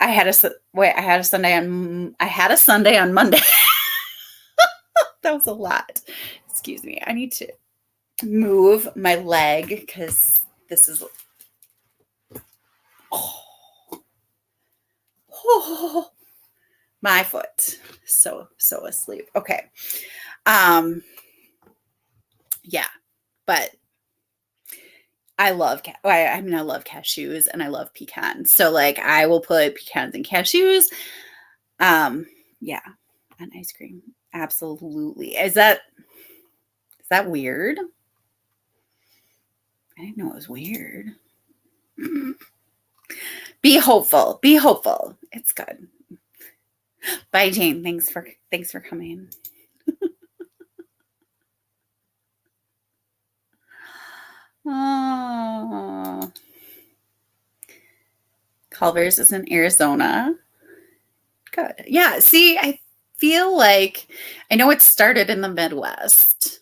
I had a Sunday on Monday. That was a lot. Excuse me. I need to move my leg because this is my foot. So asleep. Okay. Yeah, but I love cashews and I love pecans. So like I will put pecans and cashews. Yeah, on ice cream. Absolutely. Is that weird? I didn't know it was weird. Be hopeful. It's good. Bye, Jane. Thanks for coming. Oh. Culver's is in Arizona. Good. Yeah. See, I feel like I know it started in the Midwest.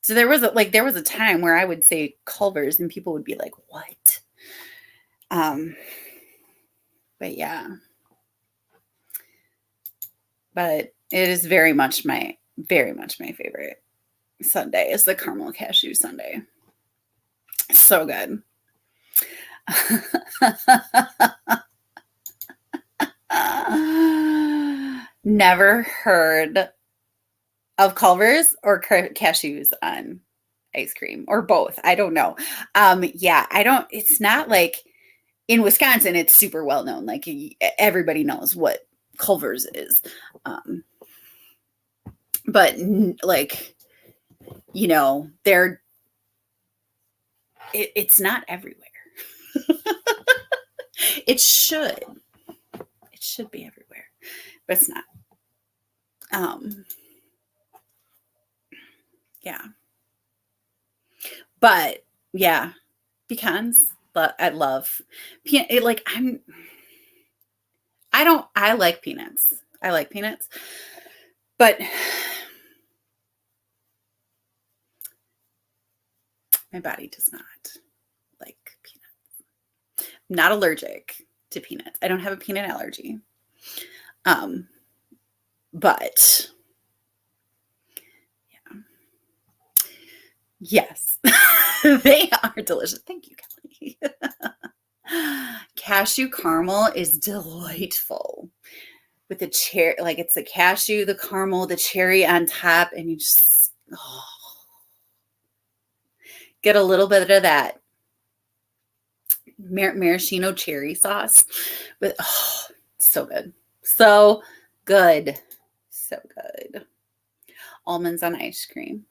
So there was a time where I would say Culver's and people would be like, "What?" But yeah. But it is very much my favorite sundae is the caramel cashew sundae. So good. Never heard of Culver's or cashews on ice cream or both. I don't know. Yeah, it's not like in Wisconsin, it's super well known. Like everybody knows what Culver's is. But like, you know, it's not everywhere. It should be everywhere, but it's not. Yeah. But yeah, pecans, but I love I like peanuts. I like peanuts, but my body does not like peanuts. I'm not allergic to peanuts. I don't have a peanut allergy. But yeah. Yes, they are delicious. Thank you, Kelly. Cashew caramel is delightful with the cherry, like it's the cashew, the caramel, the cherry on top, and you just get a little bit of that maraschino cherry sauce with, oh, so good. So good. So good. Almonds on ice cream.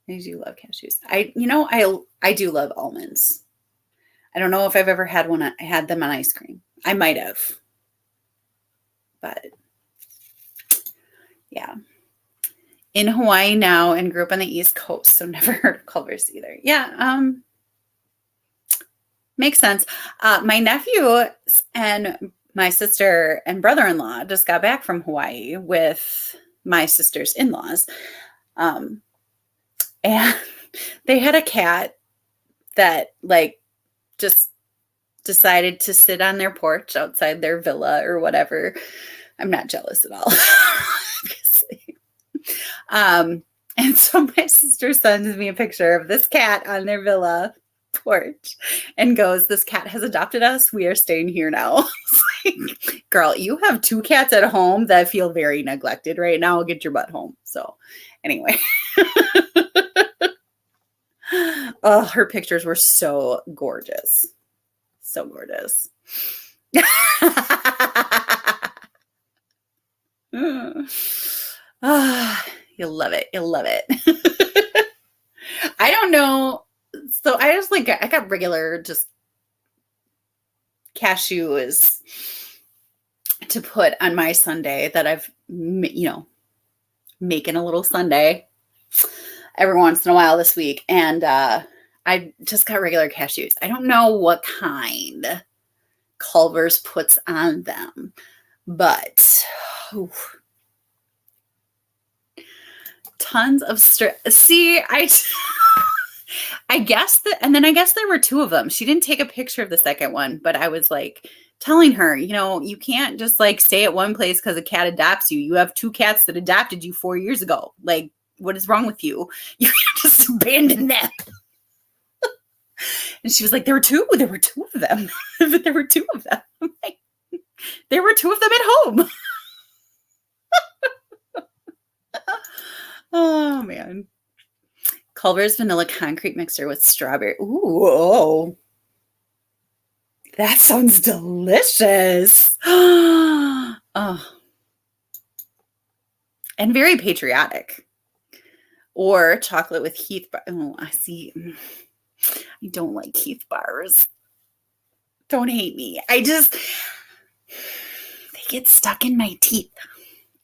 I do love cashews. I do love almonds. I don't know if I've ever had them on ice cream. I might have. But yeah. In Hawaii now and grew up on the East Coast, so never heard of Culver's either. Yeah, makes sense. My nephew and my sister and brother-in-law just got back from Hawaii with my sister's in-laws. And they had a cat that like just decided to sit on their porch outside their villa or whatever. I'm not jealous at all, obviously. And so my sister sends me a picture of this cat on their villa porch and goes, "This cat has adopted us. We are staying here now." Like, girl, you have 2 cats at home that feel very neglected right now. Get your butt home. So anyway. Oh, her pictures were so gorgeous. So gorgeous. You'll love it. You'll love it. I don't know. So I got regular just cashews to put on my sundae that I've, making a little sundae every once in a while this week. And I just got regular cashews. I don't know what kind Culver's puts on them, but tons of see, I guess and then I guess there were 2 of them. She didn't take a picture of the second one, but I was like telling her, you can't just like stay at one place because a cat adopts you. You have 2 cats that adopted you 4 years ago. Like, what is wrong with you? You can't just abandon them. And she was like, there were 2 of them. But there were 2 of them. I'm like, there were 2 of them at home. Oh man. Culver's vanilla concrete mixer with strawberry. Ooh, oh. That sounds delicious. Oh. And very patriotic. Or chocolate with Heath bar. Oh, I see. I don't like Heath bars. Don't hate me. They get stuck in my teeth.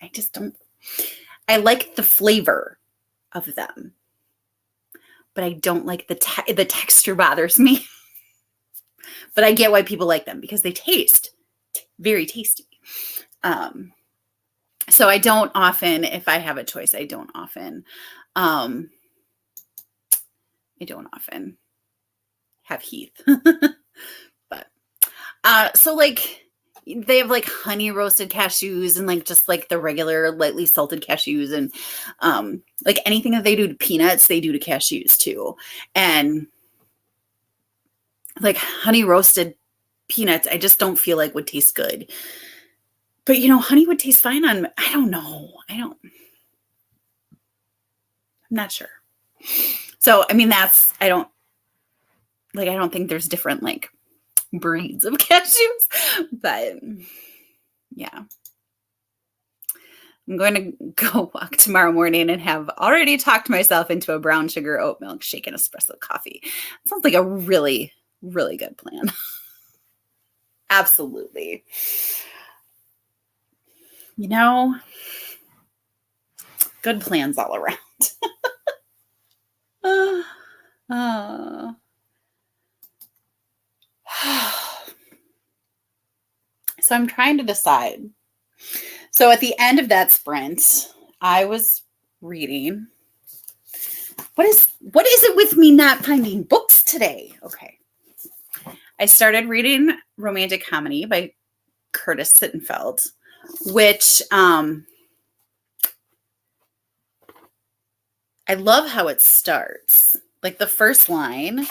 I just don't. I like the flavor of them, but I don't like the texture bothers me. But I get why people like them because they taste very tasty. So I don't often, if I have a choice, I don't often have Heath. But so like they have like honey roasted cashews and like just like the regular lightly salted cashews and like anything that they do to peanuts, they do to cashews too. And like honey roasted peanuts, I just don't feel like would taste good. But honey would taste fine on, I don't know. I'm not sure. So, I mean, I don't think there's different like breeds of cashews, but yeah. I'm going to go walk tomorrow morning and have already talked myself into a brown sugar oat milk shake and espresso coffee. It sounds like a really, really good plan. Absolutely. Good plans all around. So I'm trying to decide. So at the end of that sprint, I was reading. What is it with me not finding books today? Okay. I started reading romantic comedy by Curtis Sittenfeld, which I love how it starts. Like the first line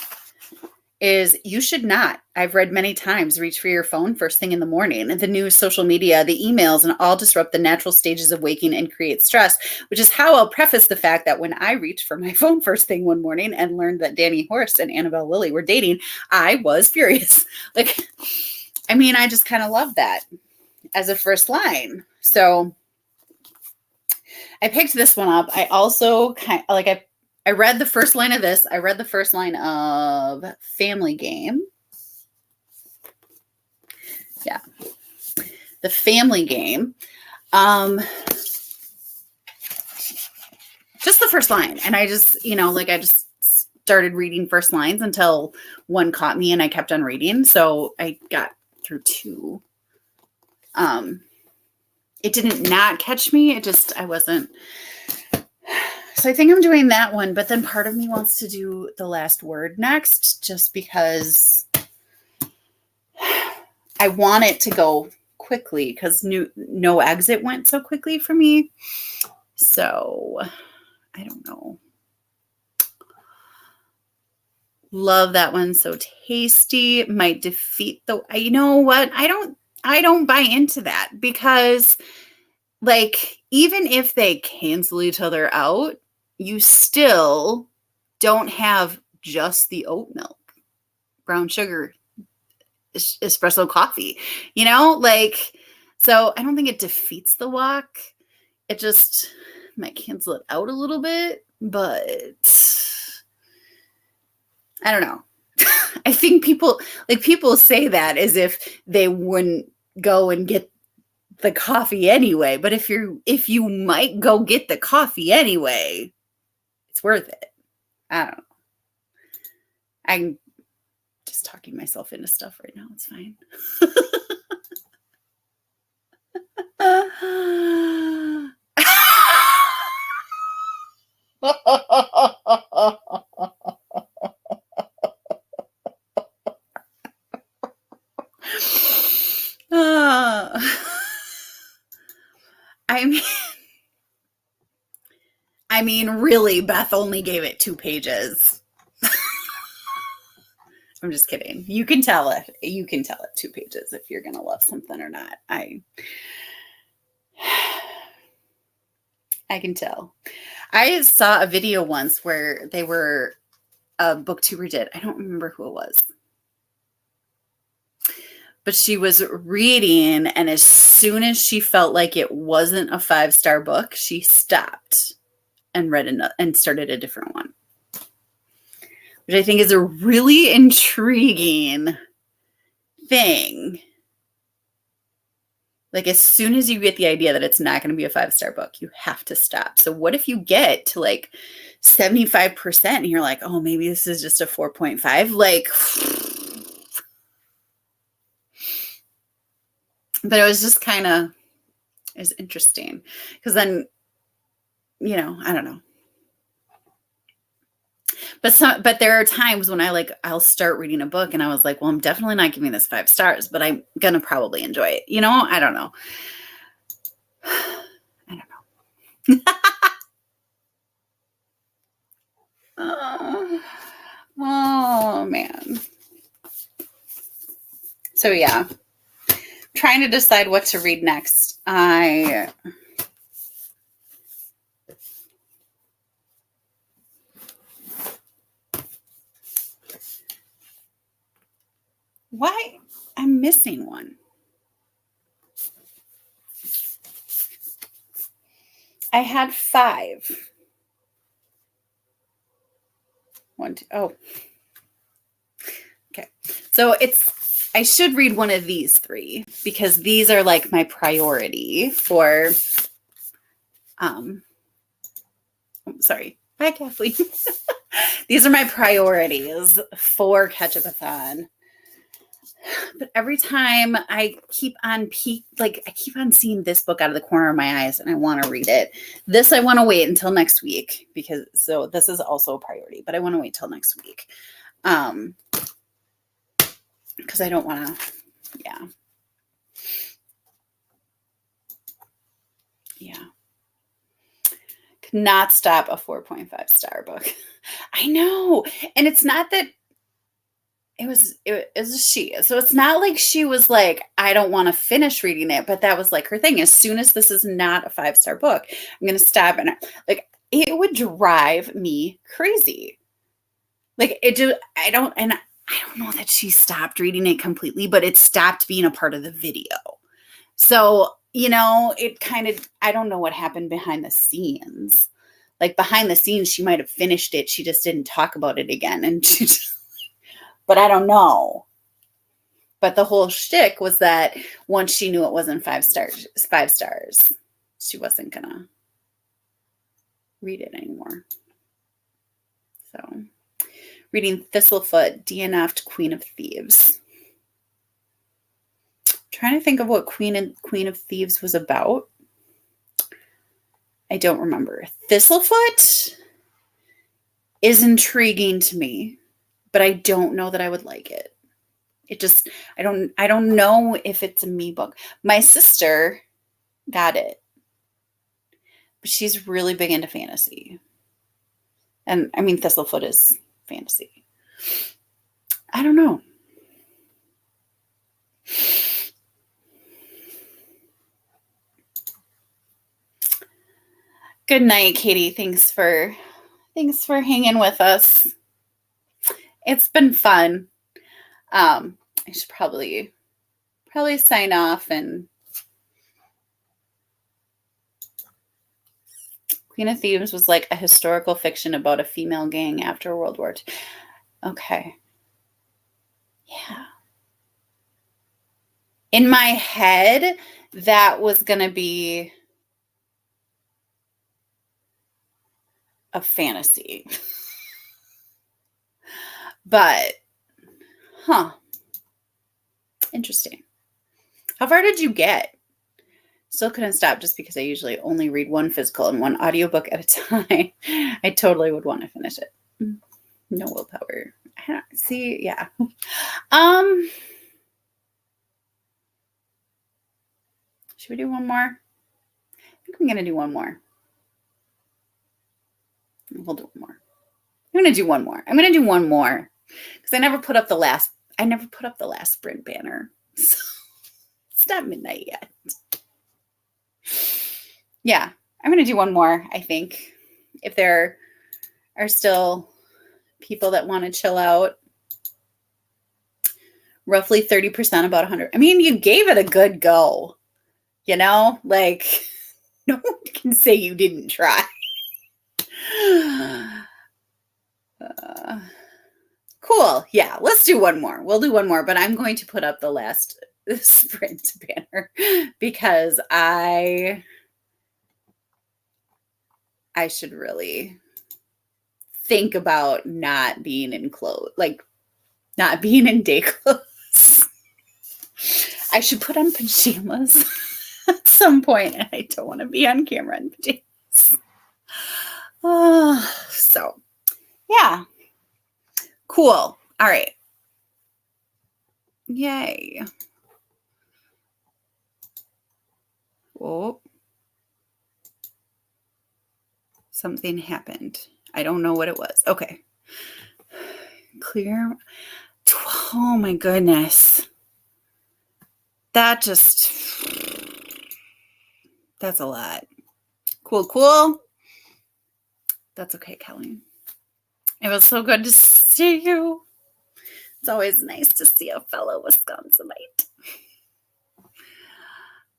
is you should not, I've read many times, reach for your phone first thing in the morning. And the news, social media, the emails, and all disrupt the natural stages of waking and create stress, which is how I'll preface the fact that when I reached for my phone first thing one morning and learned that Danny Horst and Annabelle Lilly were dating, I was furious. Like, I mean, I just kind of love that as a first line. So I picked this one up. I also I read the first line of this. I read the first line of Family Game. Yeah. The Family Game. Just the first line. And I just, I just started reading first lines until one caught me and I kept on reading. So I got through two. It didn't not catch me. I wasn't. So I think I'm doing that one, but then part of me wants to do The Last Word next, just because I want it to go quickly, because No Exit went so quickly for me. So I don't know. Love that one. So tasty. Might defeat the, you know what? I don't buy into that, because like, even if they cancel each other out, you still don't have just the oat milk, brown sugar, espresso coffee, so I don't think it defeats the walk. It just might cancel it out a little bit, but I don't know. I think people say that as if they wouldn't go and get the coffee anyway. But if you might go get the coffee anyway, it's worth it. I don't know. I'm just talking myself into stuff right now. It's fine. I mean, really, Beth only gave it 2 pages. I'm just kidding. You can tell it. 2 pages if you're gonna love something or not. I can tell. I saw a video once where a booktuber did. I don't remember who it was. But she was reading, and as soon as she felt like it wasn't a 5-star book, she stopped and read and started a different one, which I think is a really intriguing thing. Like, as soon as you get the idea that it's not going to be a 5-star book, you have to stop. So what if you get to like 75% and you're like, oh, maybe this is just a 4.5? Like, but it was just it's interesting, because then, I don't know. But there are times when I'll start reading a book and I was like, well, I'm definitely not giving this 5 stars, but I'm going to probably enjoy it. I don't know. I don't know. Oh, man. So yeah, trying to decide what to read next. Why? I'm missing one. I had 5. 1, 2. Oh. Okay. So I should read one of these 3, because these are like my priority for, sorry. Bye, Kathleen. These are my priorities for Ketchupathon. But every time I keep on seeing this book out of the corner of my eyes and I want to read it. This I want to wait until next week, so this is also a priority, but I want to wait till next week. Because I don't want to, yeah. Could not stop a 4.5 star book. I know. And it's not that it was she. So it's not like she was like, I don't want to finish reading it, but that was like her thing. As soon as this is not a 5-star book, I'm going to stop. And like, it would drive me crazy. Like I don't know that she stopped reading it completely, but it stopped being a part of the video. So, it kind of, I don't know what happened behind the scenes. Like behind the scenes, she might have finished it. She just didn't talk about it again. And but I don't know. But the whole shtick was that once she knew it wasn't 5 stars, she wasn't gonna read it anymore. So, reading Thistlefoot, DNF'd Queen of Thieves. Trying to think of what Queen of Thieves was about. I don't remember. Thistlefoot is intriguing to me, but I don't know that I would like it. It just, I don't know if it's a me book. My sister got it, but she's really big into fantasy. And I mean, Thistlefoot is fantasy. I don't know. Good night, Katie. Thanks for hanging with us. It's been fun. I should probably sign off. And Queen of Thieves was like a historical fiction about a female gang after World War II. Okay. Yeah. In my head, that was going to be a fantasy. But, interesting. How far did you get? Still couldn't stop just because I usually only read one physical and one audiobook at a time. I totally would want to finish it. No willpower. See, yeah. Should we do one more? I think I'm going to do one more. We'll do one more. I'm going to do one more because I never put up the last sprint banner. So it's not midnight yet. Yeah, I'm going to do one more, I think. If there are still people that want to chill out. Roughly 30%, about 100. I mean, you gave it a good go. Like, no one can say you didn't try. Cool. Yeah, let's do one more. We'll do one more, but I'm going to put up the last sprint banner because I should really think about not being in clothes, like not being in day clothes. I should put on pajamas at some point, and I don't want to be on camera in pajamas. So, yeah. Cool. All right. Yay. Oh. Something happened. I don't know what it was. Okay. Clear. Oh my goodness. That's a lot. Cool. That's okay, Kelly. It was so good to see you. It's always nice to see a fellow Wisconsinite.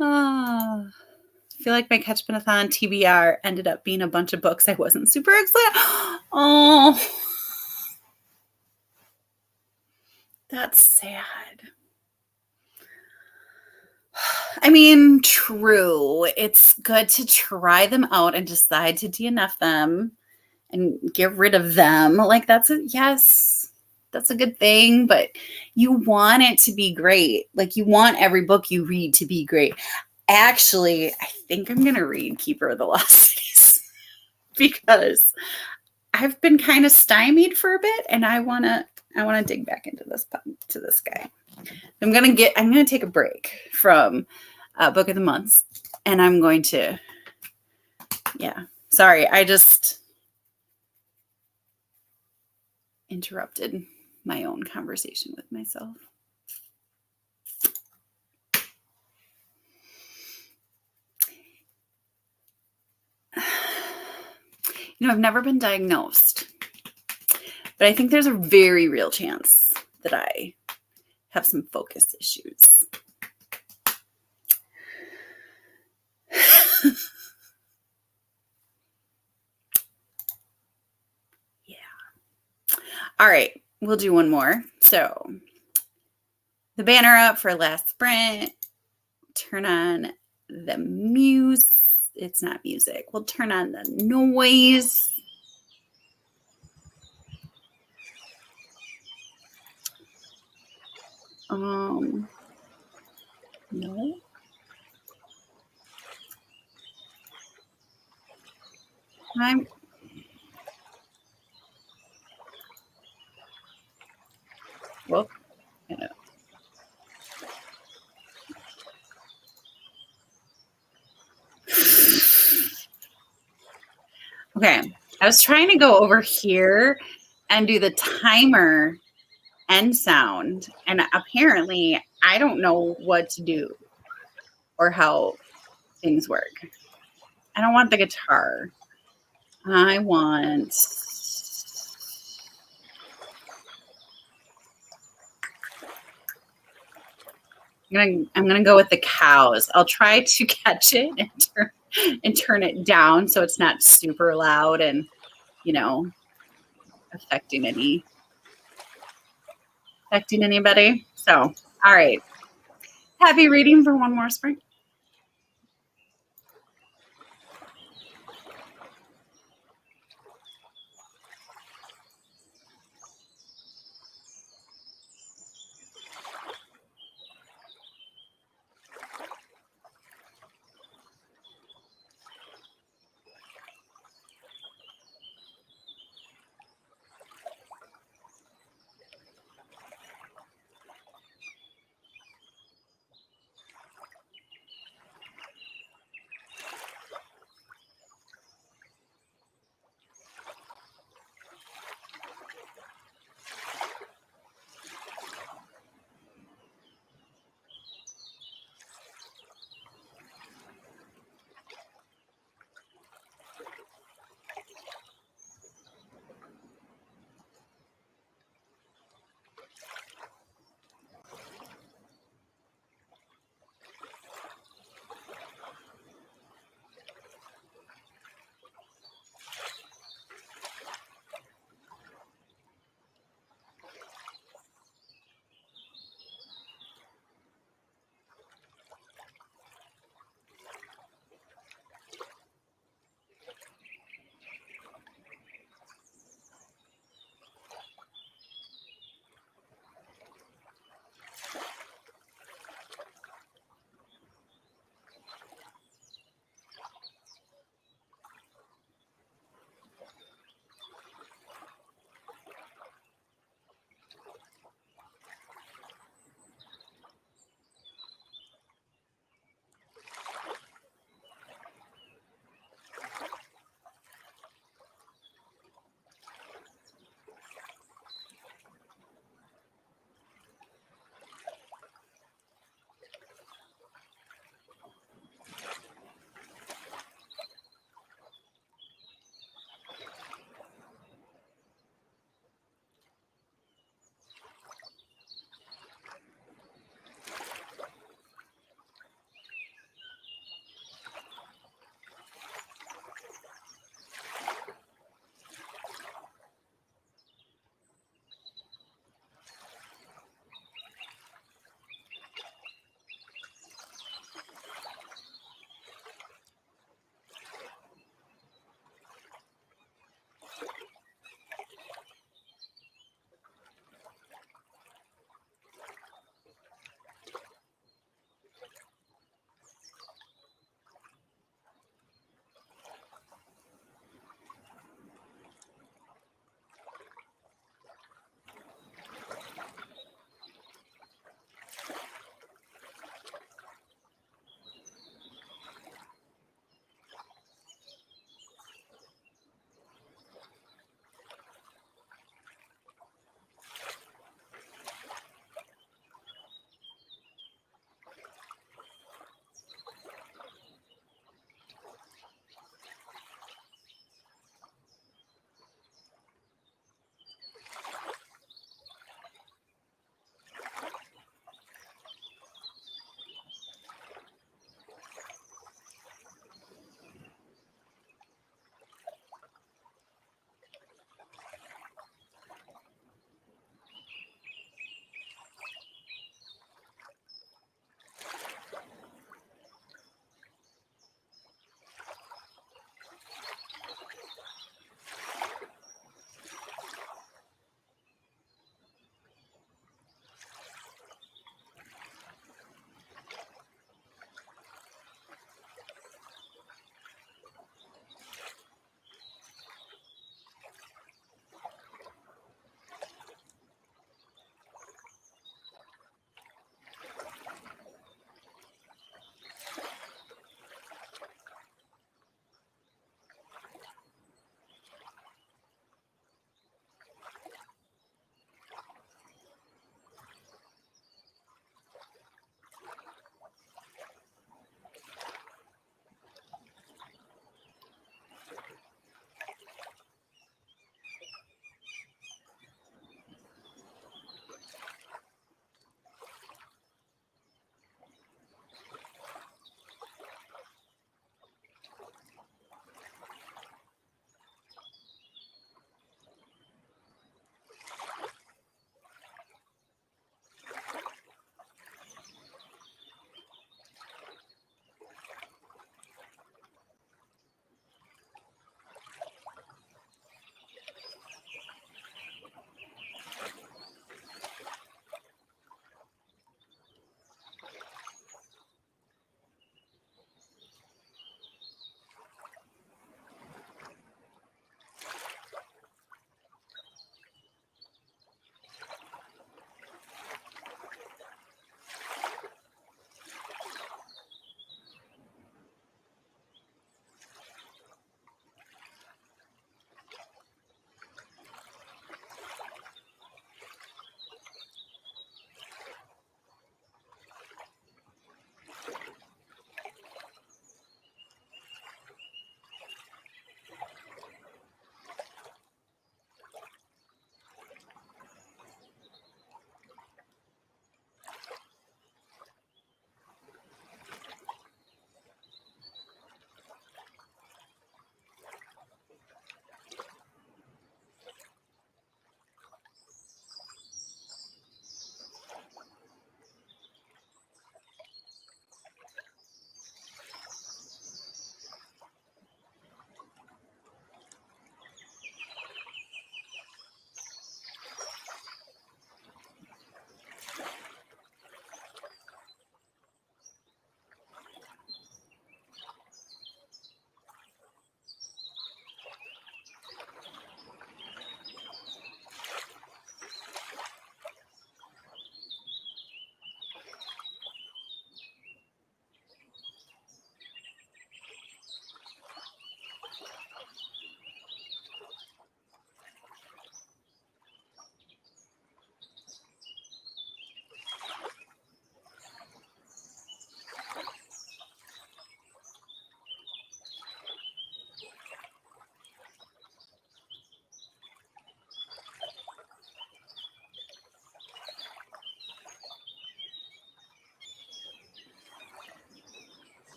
I feel like my Ketchupathon TBR ended up being a bunch of books I wasn't super excited. Oh, that's sad. I mean, true. It's good to try them out and decide to DNF them and get rid of them. Like that's a good thing, but you want it to be great. Like you want every book you read to be great. Actually, I think I'm going to read Keeper of the Lost Cities because I've been kind of stymied for a bit and I want to dig back into this guy. I'm going to take a break from Book of the Month and I'm going to, sorry, I just interrupted my own conversation with myself. You know, I've never been diagnosed, but I think there's a very real chance that I have some focus issues. Yeah. All right, we'll do one more. So the banner up for last sprint. Turn on the music. It's not music. We'll turn on the noise. No. Well, yeah. Okay, I was trying to go over here and do the timer end sound, and apparently I don't know what to do or how things work. I don't want the guitar. I want... I'm gonna go with the cows. I'll try to catch it and turn it down so it's not super loud and, you know, affecting anybody. So, all right. Happy reading for one more spring.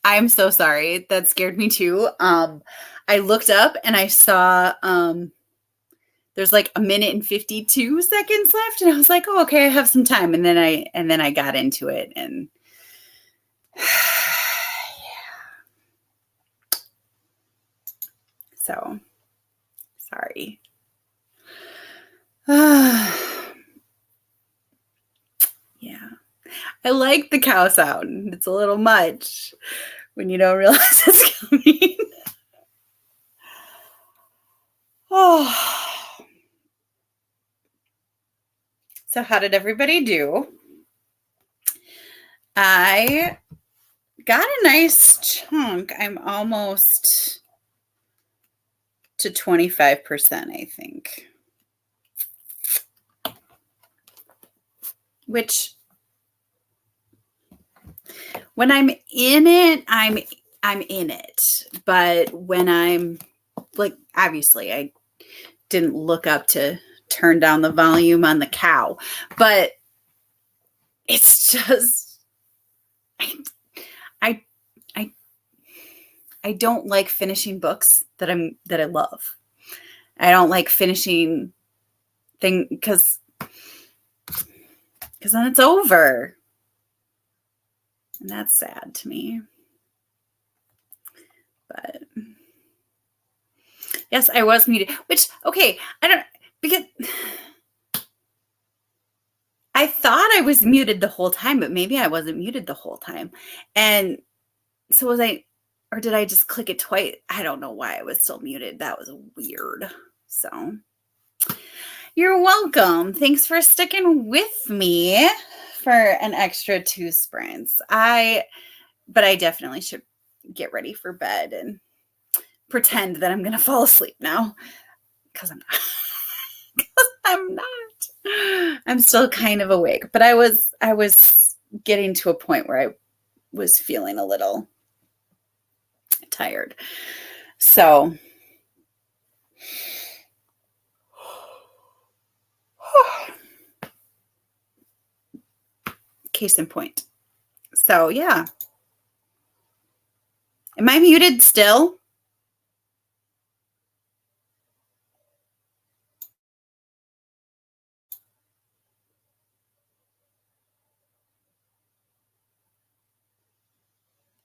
I'm so sorry. That scared me too. I looked up and I saw there's like 1 minute and 52 seconds left, and I was like, oh, okay, I have some time. And then I got into it, and so sorry. Yeah. I like the cow sound. It's a little much when you don't realize it's coming. Oh. So how did everybody do? I got a nice chunk. I'm almost to 25%, I think. Which, when I'm in it, I'm in it. But when I'm like, obviously, I didn't look up to turn down the volume on the cow, but it's just, I don't like finishing books that I love. I don't like finishing thing because then it's over. And that's sad to me. But yes, I was muted, which, okay, because I thought I was muted the whole time, but maybe I wasn't muted the whole time. And so or did I just click it twice? I don't know why I was still muted. That was weird. So you're welcome. Thanks for sticking with me for an extra 2 sprints. But I definitely should get ready for bed and pretend that I'm going to fall asleep now, because I'm not. I'm not. I'm still kind of awake, but I was getting to a point where I was feeling a little tired. So case in point. So yeah. Am I muted still?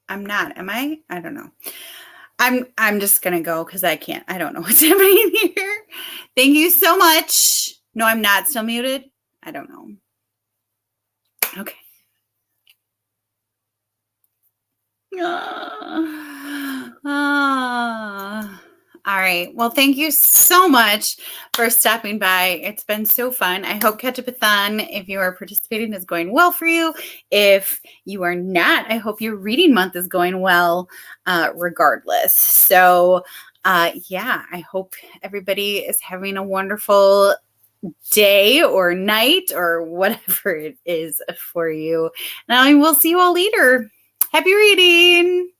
I'm not. Am I? I don't know. I'm just gonna go because I can't. I don't know what's happening here. Thank you so much. No, I'm not still muted. I don't know. Okay. All right. Well, thank you so much for stopping by. It's been so fun. I hope Ketchupathon, if you are participating, is going well for you. If you are not, I hope your reading month is going well regardless. So, yeah, I hope everybody is having a wonderful day or night or whatever it is for you. And I will see you all later. Happy reading.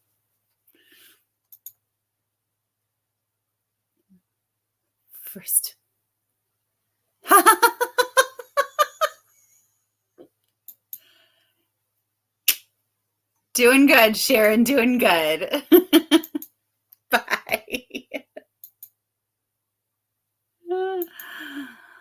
First. Doing good, Sharon. Doing good.